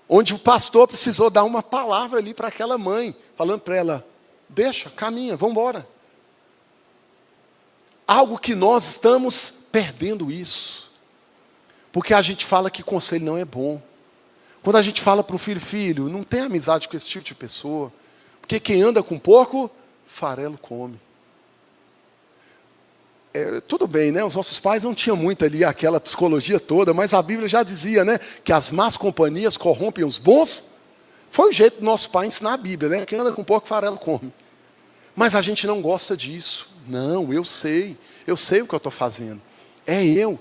Onde o pastor precisou dar uma palavra ali para aquela mãe, falando para ela, deixa, caminha, vamos embora. Algo que nós estamos perdendo isso. Porque a gente fala que conselho não é bom. Quando a gente fala para o filho, não tem amizade com esse tipo de pessoa. Porque quem anda com porco, farelo come. Tudo bem, né? Os nossos pais não tinham muito ali aquela psicologia toda, mas a Bíblia já dizia, né? Que as más companhias corrompem os bons. Foi o jeito do nosso pai ensinar a Bíblia, né? Quem anda com porco, farelo come. Mas a gente não gosta disso. Não, eu sei o que eu estou fazendo. É eu.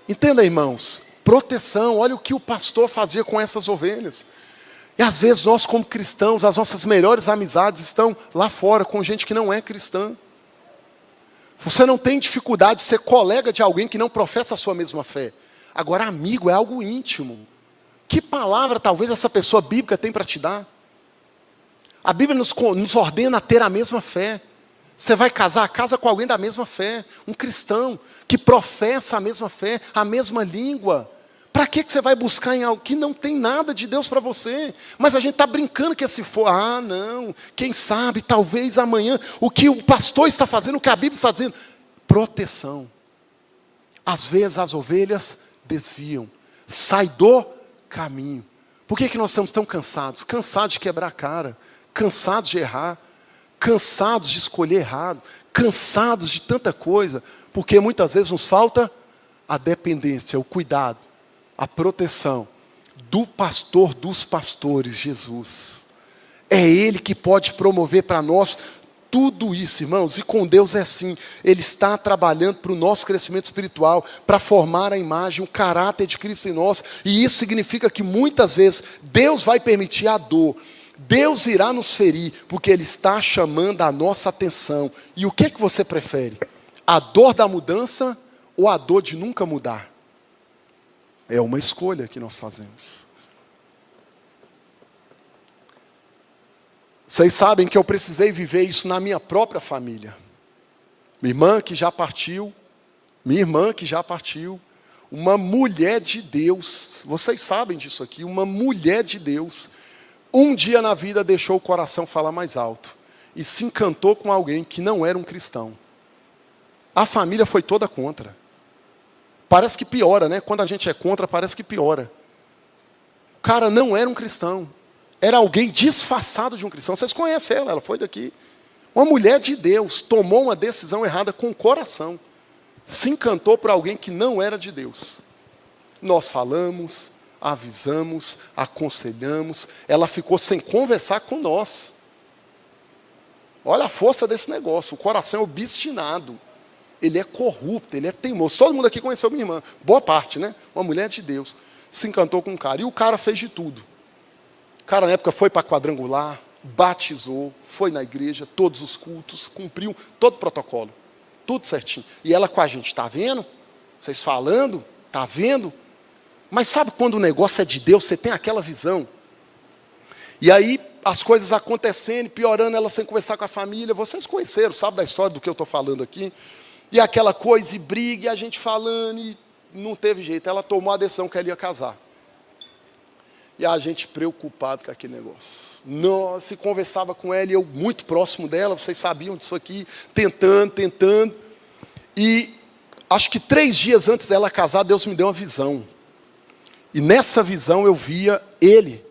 Entenda, irmãos, proteção, olha o que o pastor fazia com essas ovelhas. E às vezes nós como cristãos, as nossas melhores amizades estão lá fora com gente que não é cristã. Você não tem dificuldade de ser colega de alguém que não professa a sua mesma fé. Agora, amigo é algo íntimo. Que palavra talvez essa pessoa bíblica tem para te dar? A Bíblia nos ordena a ter a mesma fé. Você vai casar, casa com alguém da mesma fé, um cristão que professa a mesma fé, a mesma língua. Para que você vai buscar em algo que não tem nada de Deus para você? Mas a gente está brincando que se for, não, quem sabe, talvez amanhã, o que o pastor está fazendo, o que a Bíblia está dizendo, proteção. Às vezes as ovelhas desviam, sai do caminho. Por que nós estamos tão cansados? Cansados de quebrar a cara, cansados de errar, cansados de escolher errado, cansados de tanta coisa, porque muitas vezes nos falta a dependência, o cuidado, a proteção, do pastor dos pastores, Jesus. É Ele que pode promover para nós tudo isso, irmãos. E com Deus é assim. Ele está trabalhando para o nosso crescimento espiritual, para formar a imagem, o caráter de Cristo em nós. E isso significa que muitas vezes Deus vai permitir a dor. Deus irá nos ferir, porque Ele está chamando a nossa atenção. E o que é que você prefere? A dor da mudança ou a dor de nunca mudar? É uma escolha que nós fazemos. Vocês sabem que eu precisei viver isso na minha própria família. Minha irmã que já partiu, uma mulher de Deus, vocês sabem disso aqui, uma mulher de Deus, um dia na vida deixou o coração falar mais alto e se encantou com alguém que não era um cristão. A família foi toda contra. Parece que piora, né? Quando a gente é contra, parece que piora. O cara não era um cristão. Era alguém disfarçado de um cristão. Vocês conhecem ela foi daqui. Uma mulher de Deus tomou uma decisão errada com o coração. Se encantou por alguém que não era de Deus. Nós falamos, avisamos, aconselhamos. Ela ficou sem conversar com nós. Olha a força desse negócio. O coração é obstinado. Ele é corrupto, ele é teimoso. Todo mundo aqui conheceu minha irmã. Boa parte, né? Uma mulher de Deus. Se encantou com o cara. E o cara fez de tudo. O cara, na época, foi para quadrangular, batizou, foi na igreja, todos os cultos, cumpriu todo o protocolo. Tudo certinho. E ela com a gente, tá vendo? Vocês falando, tá vendo? Mas sabe quando o negócio é de Deus, você tem aquela visão. E aí, as coisas acontecendo, piorando, ela sem conversar com a família. Vocês conheceram, sabe da história do que eu estou falando aqui? E aquela coisa, e briga, e a gente falando, e não teve jeito. Ela tomou a decisão que ela ia casar. E a gente preocupado com aquele negócio. Nossa, se conversava com ela, e eu muito próximo dela, vocês sabiam disso aqui, tentando. E acho que 3 dias antes dela casar, Deus me deu uma visão. E nessa visão eu via ele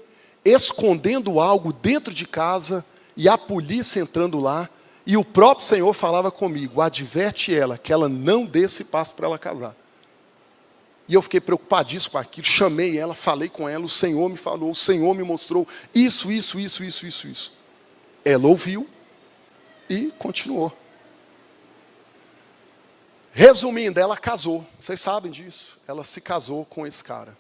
escondendo algo dentro de casa, e a polícia entrando lá, e o próprio Senhor falava comigo, adverte ela, que ela não dê esse passo para ela casar. E eu fiquei preocupadíssimo com aquilo, chamei ela, falei com ela, o Senhor me falou, o Senhor me mostrou isso. Ela ouviu e continuou. Resumindo, ela casou, vocês sabem disso, ela se casou com esse cara,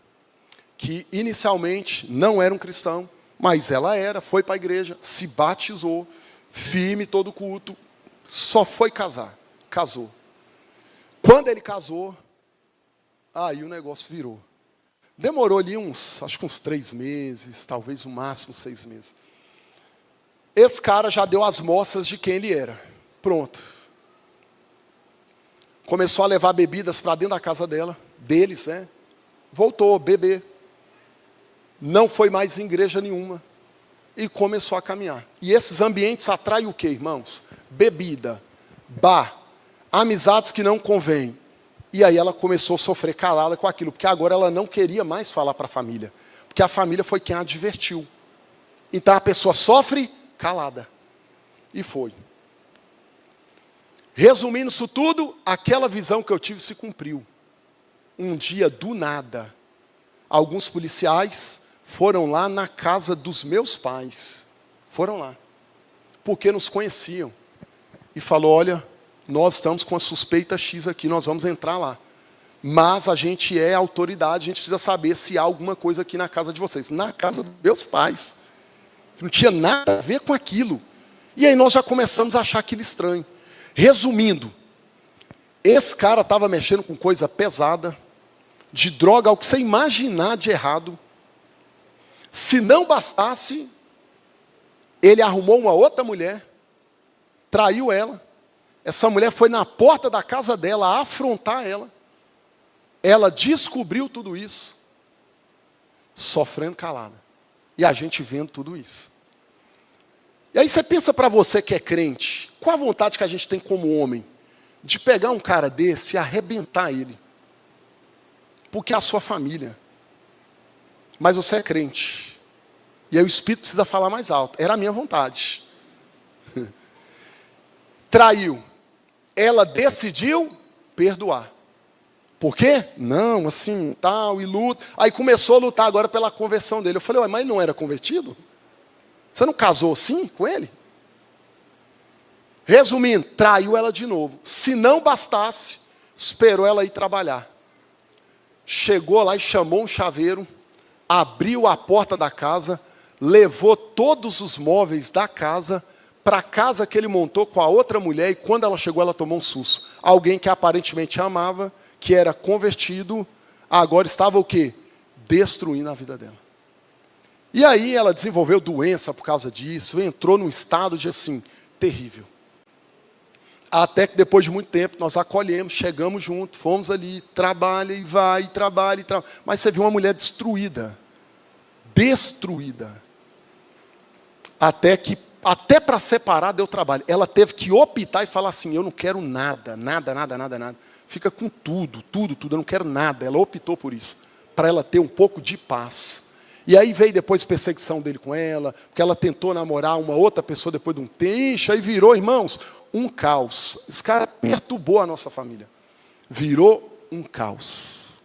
que inicialmente não era um cristão, mas ela era, foi para a igreja, se batizou, firme todo culto, só foi casar, casou. Quando ele casou, aí o negócio virou. Demorou ali acho que uns 3 meses, talvez o máximo 6 meses. Esse cara já deu as mostras de quem ele era. Pronto. Começou a levar bebidas para dentro da casa deles, né? Voltou, beber. Não foi mais em igreja nenhuma. E começou a caminhar. E esses ambientes atraem o quê, irmãos? Bebida, bar, amizades que não convêm. E aí ela começou a sofrer calada com aquilo, porque agora ela não queria mais falar para a família. Porque a família foi quem a advertiu. Então a pessoa sofre calada. E foi. Resumindo isso tudo, aquela visão que eu tive se cumpriu. Um dia, do nada, alguns policiais foram lá na casa dos meus pais. Foram lá. Porque nos conheciam. E falou, olha, nós estamos com a suspeita X aqui, nós vamos entrar lá. Mas a gente é autoridade, a gente precisa saber se há alguma coisa aqui na casa de vocês. Na casa dos meus pais. Não tinha nada a ver com aquilo. E aí nós já começamos a achar aquilo estranho. Resumindo, esse cara estava mexendo com coisa pesada, de droga, ao que você imaginar de errado. Se não bastasse, ele arrumou uma outra mulher, traiu ela. Essa mulher foi na porta da casa dela afrontar ela. Ela descobriu tudo isso, sofrendo calada. E a gente vendo tudo isso. E aí você pensa para você que é crente, qual a vontade que a gente tem como homem? De pegar um cara desse e arrebentar ele. Porque é a sua família. Mas você é crente. E aí o Espírito precisa falar mais alto. Era a minha vontade. Traiu. Ela decidiu perdoar. Por quê? Não, assim, tal, e luta. Aí começou a lutar agora pela conversão dele. Eu falei, ué, mas ele não era convertido? Você não casou assim com ele? Resumindo, traiu ela de novo. Se não bastasse, esperou ela ir trabalhar. Chegou lá e chamou um chaveiro, abriu a porta da casa, levou todos os móveis da casa para a casa que ele montou com a outra mulher, e quando ela chegou, ela tomou um susto. Alguém que aparentemente amava, que era convertido, agora estava o quê? Destruindo a vida dela. E aí ela desenvolveu doença por causa disso, entrou num estado de assim, terrível. Até que depois de muito tempo nós acolhemos, chegamos juntos, fomos ali, trabalha e vai, trabalha e trabalha. Mas você viu uma mulher destruída. Destruída. Até para separar deu trabalho. Ela teve que optar e falar assim, eu não quero nada, nada, nada, nada, nada. Fica com tudo, tudo, tudo, eu não quero nada. Ela optou por isso, para ela ter um pouco de paz. E aí veio depois perseguição dele com ela, porque ela tentou namorar uma outra pessoa depois de um tempo, aí virou, irmãos, um caos. Esse cara perturbou a nossa família. Virou um caos.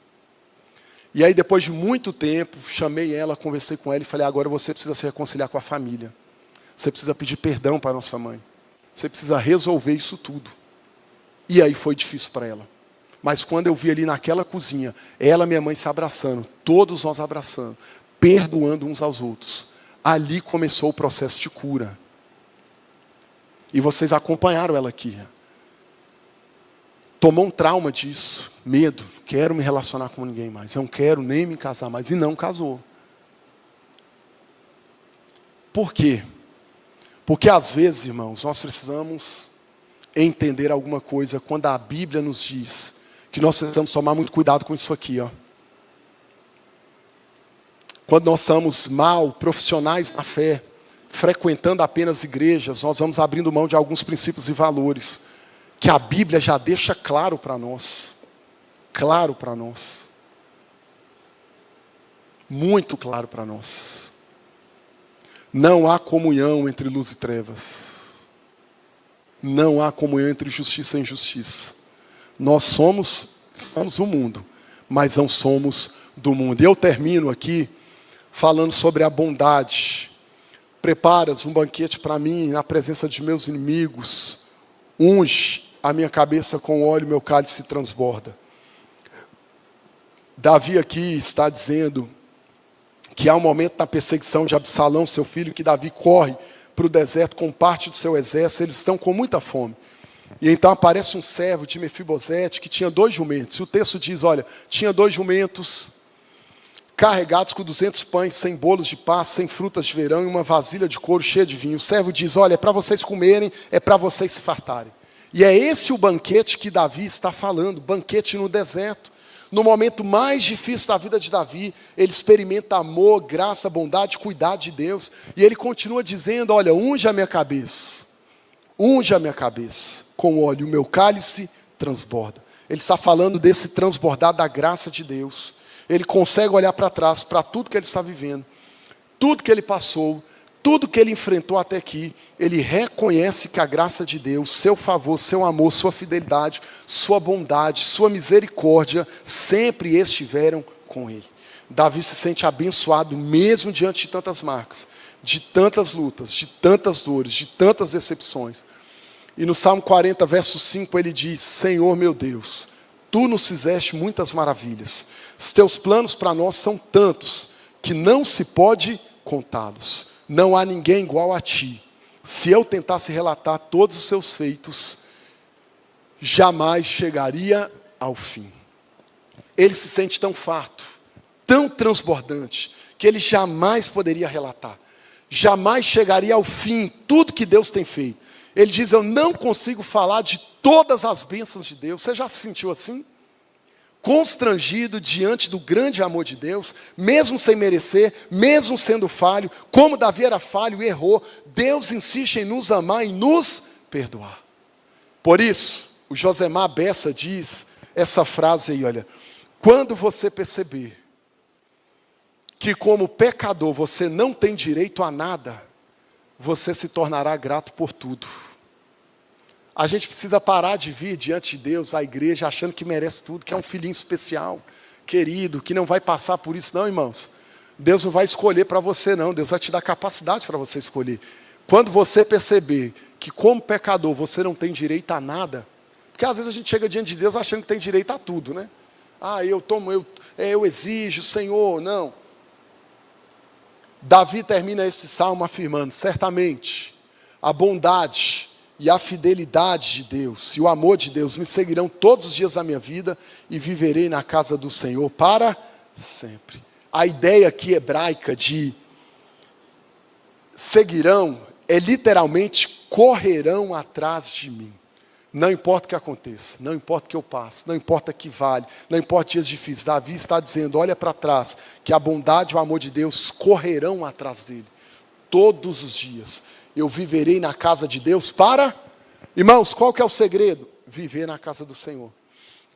E aí depois de muito tempo, chamei ela, conversei com ela e falei, agora você precisa se reconciliar com a família. Você precisa pedir perdão para a nossa mãe. Você precisa resolver isso tudo. E aí foi difícil para ela. Mas quando eu vi ali naquela cozinha, ela e minha mãe se abraçando, todos nós abraçando, perdoando uns aos outros, ali começou o processo de cura. E vocês acompanharam ela aqui. Tomou um trauma disso, medo, quero me relacionar com ninguém mais, não quero nem me casar mais, e não casou. Por quê? Porque às vezes, irmãos, nós precisamos entender alguma coisa quando a Bíblia nos diz que nós precisamos tomar muito cuidado com isso aqui, ó. Quando nós somos mal profissionais na fé, frequentando apenas igrejas, nós vamos abrindo mão de alguns princípios e valores que a Bíblia já deixa claro para nós. Claro para nós. Muito claro para nós. Não há comunhão entre luz e trevas. Não há comunhão entre justiça e injustiça. Nós somos do mundo, mas não somos do mundo. E eu termino aqui falando sobre a bondade. Preparas um banquete para mim na presença de meus inimigos. Unge a minha cabeça com óleo, meu cálice se transborda. Davi aqui está dizendo que há um momento na perseguição de Absalão, seu filho, que Davi corre para o deserto com parte do seu exército. Eles estão com muita fome. E então aparece um servo de Mefibosete que tinha 2 jumentos. E o texto diz, olha, tinha 2 jumentos carregados com 200 pães, sem bolos de passa, sem frutas de verão e uma vasilha de couro cheia de vinho. O servo diz, olha, é para vocês comerem, é para vocês se fartarem. E é esse o banquete que Davi está falando, banquete no deserto. No momento mais difícil da vida de Davi, ele experimenta amor, graça, bondade, cuidado de Deus. E ele continua dizendo, olha, unge a minha cabeça com óleo, o meu cálice transborda. Ele está falando desse transbordar da graça de Deus. Ele consegue olhar para trás, para tudo que ele está vivendo, tudo que ele passou, tudo que ele enfrentou até aqui. Ele reconhece que a graça de Deus, seu favor, seu amor, sua fidelidade, sua bondade, sua misericórdia, sempre estiveram com ele. Davi se sente abençoado mesmo diante de tantas marcas, de tantas lutas, de tantas dores, de tantas decepções. E no Salmo 40, verso 5, ele diz, Senhor meu Deus, Tu nos fizeste muitas maravilhas. Os Teus planos para nós são tantos, que não se pode contá-los. Não há ninguém igual a Ti. Se eu tentasse relatar todos os Seus feitos, jamais chegaria ao fim. Ele se sente tão farto, tão transbordante, que ele jamais poderia relatar. Jamais chegaria ao fim tudo que Deus tem feito. Ele diz, eu não consigo falar de todas as bênçãos de Deus. Você já se sentiu assim? Constrangido diante do grande amor de Deus, mesmo sem merecer, mesmo sendo falho, como Davi era falho e errou, Deus insiste em nos amar e nos perdoar. Por isso, o Josemar Bessa diz essa frase aí, olha, quando você perceber que como pecador você não tem direito a nada, você se tornará grato por tudo. A gente precisa parar de vir diante de Deus, a igreja, achando que merece tudo, que é um filhinho especial, querido, que não vai passar por isso, não, irmãos. Deus não vai escolher para você, não. Deus vai te dar capacidade para você escolher. Quando você perceber que, como pecador, você não tem direito a nada, porque às vezes a gente chega diante de Deus achando que tem direito a tudo, né? Eu exijo, Senhor, não. Davi termina esse salmo afirmando: certamente a bondade e a fidelidade de Deus e o amor de Deus me seguirão todos os dias da minha vida e viverei na casa do Senhor para sempre. A ideia aqui hebraica de seguirão é literalmente correrão atrás de mim. Não importa o que aconteça, não importa o que eu passe, não importa o que vale, não importa dias difíceis. Davi está dizendo, olha para trás, que a bondade e o amor de Deus correrão atrás dele. Todos os dias. Eu viverei na casa de Deus para... Irmãos, qual que é o segredo? Viver na casa do Senhor.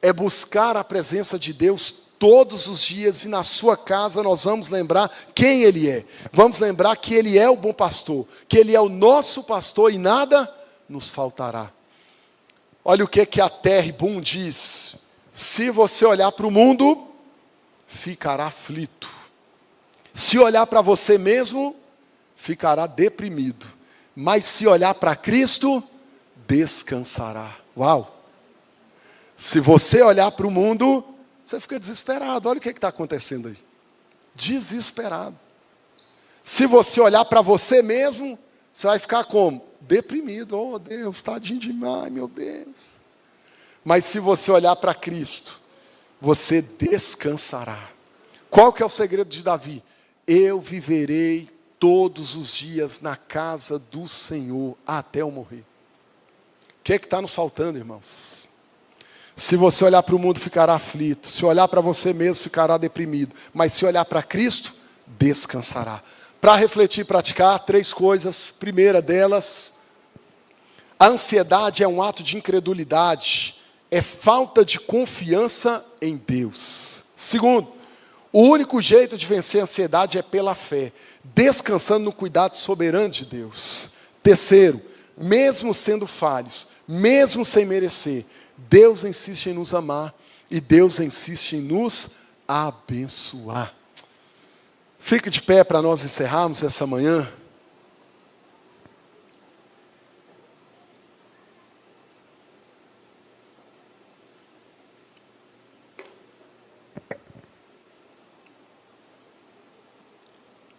É buscar a presença de Deus todos os dias, e na sua casa nós vamos lembrar quem Ele é. Vamos lembrar que Ele é o bom pastor, que Ele é o nosso pastor e nada nos faltará. Olha o que a Terry Boom diz: se você olhar para o mundo, ficará aflito. Se olhar para você mesmo, ficará deprimido. Mas se olhar para Cristo, descansará. Uau! Se você olhar para o mundo, você fica desesperado. Olha o que está acontecendo aí. Desesperado. Se você olhar para você mesmo, você vai ficar como? Deprimido. Oh Deus, tadinho demais, meu Deus. Mas se você olhar para Cristo, você descansará. Qual que é o segredo de Davi? Eu viverei todos os dias na casa do Senhor até eu morrer. O que está nos faltando, irmãos? Se você olhar para o mundo, ficará aflito. Se olhar para você mesmo, ficará deprimido. Mas se olhar para Cristo, descansará. Para refletir e praticar, 3 coisas. Primeira delas, a ansiedade é um ato de incredulidade. É falta de confiança em Deus. Segundo, o único jeito de vencer a ansiedade é pela fé, descansando no cuidado soberano de Deus. Terceiro, mesmo sendo falhos, mesmo sem merecer, Deus insiste em nos amar e Deus insiste em nos abençoar. Fique de pé para nós encerrarmos essa manhã.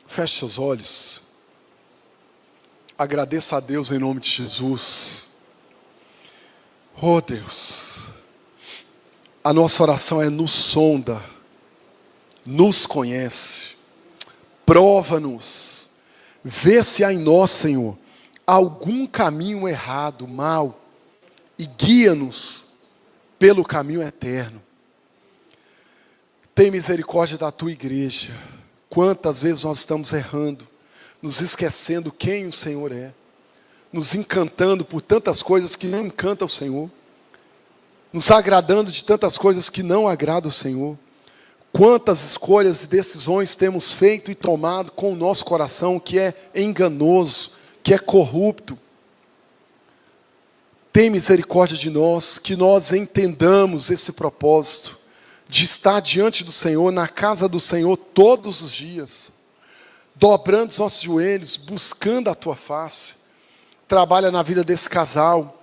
Feche seus olhos. Agradeça a Deus em nome de Jesus. Oh Deus, a nossa oração é: nos sonda, nos conhece, prova-nos, vê se há em nós, Senhor, algum caminho errado, mal, e guia-nos pelo caminho eterno. Tem misericórdia da tua igreja. Quantas vezes nós estamos errando, nos esquecendo quem o Senhor é, nos encantando por tantas coisas que não encantam o Senhor, nos agradando de tantas coisas que não agradam o Senhor. Quantas escolhas e decisões temos feito e tomado com o nosso coração que é enganoso, que é corrupto. Tem misericórdia de nós, que nós entendamos esse propósito de estar diante do Senhor, na casa do Senhor todos os dias, dobrando os nossos joelhos, buscando a tua face. Trabalha na vida desse casal,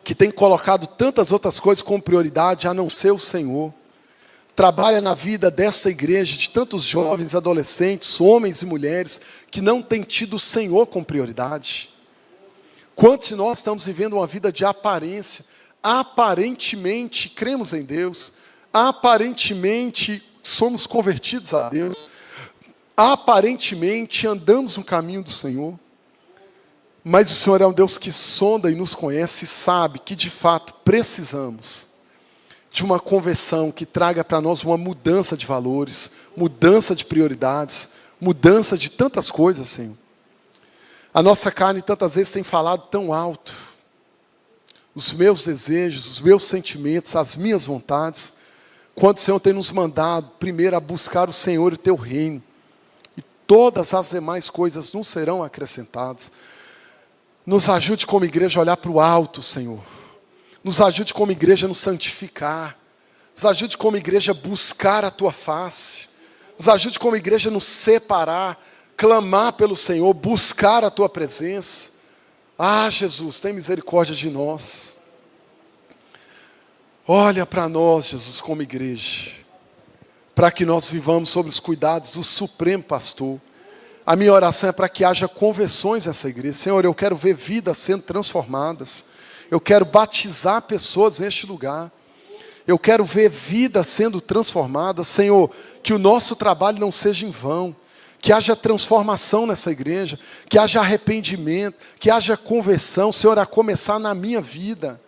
que tem colocado tantas outras coisas como prioridade, a não ser o Senhor. Trabalha na vida dessa igreja, de tantos jovens, adolescentes, homens e mulheres, que não têm tido o Senhor como prioridade. Quantos de nós estamos vivendo uma vida de aparência? Aparentemente cremos em Deus, aparentemente somos convertidos a Deus, aparentemente andamos no caminho do Senhor, mas o Senhor é um Deus que sonda e nos conhece e sabe que de fato precisamos de uma conversão que traga para nós uma mudança de valores, mudança de prioridades, mudança de tantas coisas, Senhor. A nossa carne tantas vezes tem falado tão alto, os meus desejos, os meus sentimentos, as minhas vontades, quando o Senhor tem nos mandado primeiro a buscar o Senhor e o teu reino, e todas as demais coisas nos serão acrescentadas. Nos ajude como igreja a olhar para o alto, Senhor. Nos ajude como igreja a nos santificar. Nos ajude como igreja a buscar a Tua face. Nos ajude como igreja a nos separar, clamar pelo Senhor, buscar a Tua presença. Ah, Jesus, tem misericórdia de nós. Olha para nós, Jesus, como igreja, para que nós vivamos sob os cuidados do Supremo Pastor. A minha oração é para que haja conversões nessa igreja. Senhor, eu quero ver vidas sendo transformadas. Eu quero batizar pessoas neste lugar. Eu quero ver vidas sendo transformadas. Senhor, que o nosso trabalho não seja em vão. Que haja transformação nessa igreja. Que haja arrependimento. Que haja conversão, Senhor, a começar na minha vida.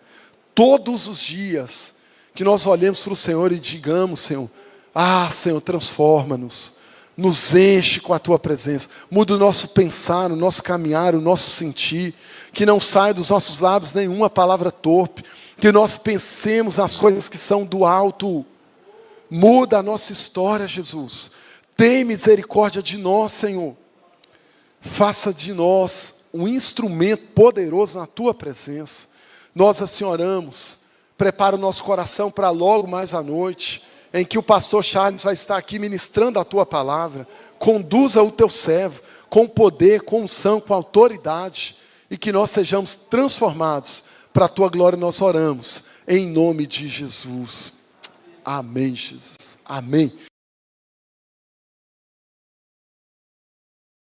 Todos os dias. Que nós olhemos para o Senhor e digamos, Senhor, ah, Senhor, transforma-nos. Nos enche com a Tua presença. Muda o nosso pensar, o nosso caminhar, o nosso sentir. Que não saia dos nossos lábios nenhuma palavra torpe. Que nós pensemos nas coisas que são do alto. Muda a nossa história, Jesus. Tem misericórdia de nós, Senhor. Faça de nós um instrumento poderoso na Tua presença. Nós assim oramos. Prepara o nosso coração para logo mais à noite, em que o pastor Charles vai estar aqui ministrando a Tua palavra. Conduza o Teu servo com poder, com unção, com autoridade, e que nós sejamos transformados para a Tua glória. Nós oramos em nome de Jesus. Amém, Jesus. Amém.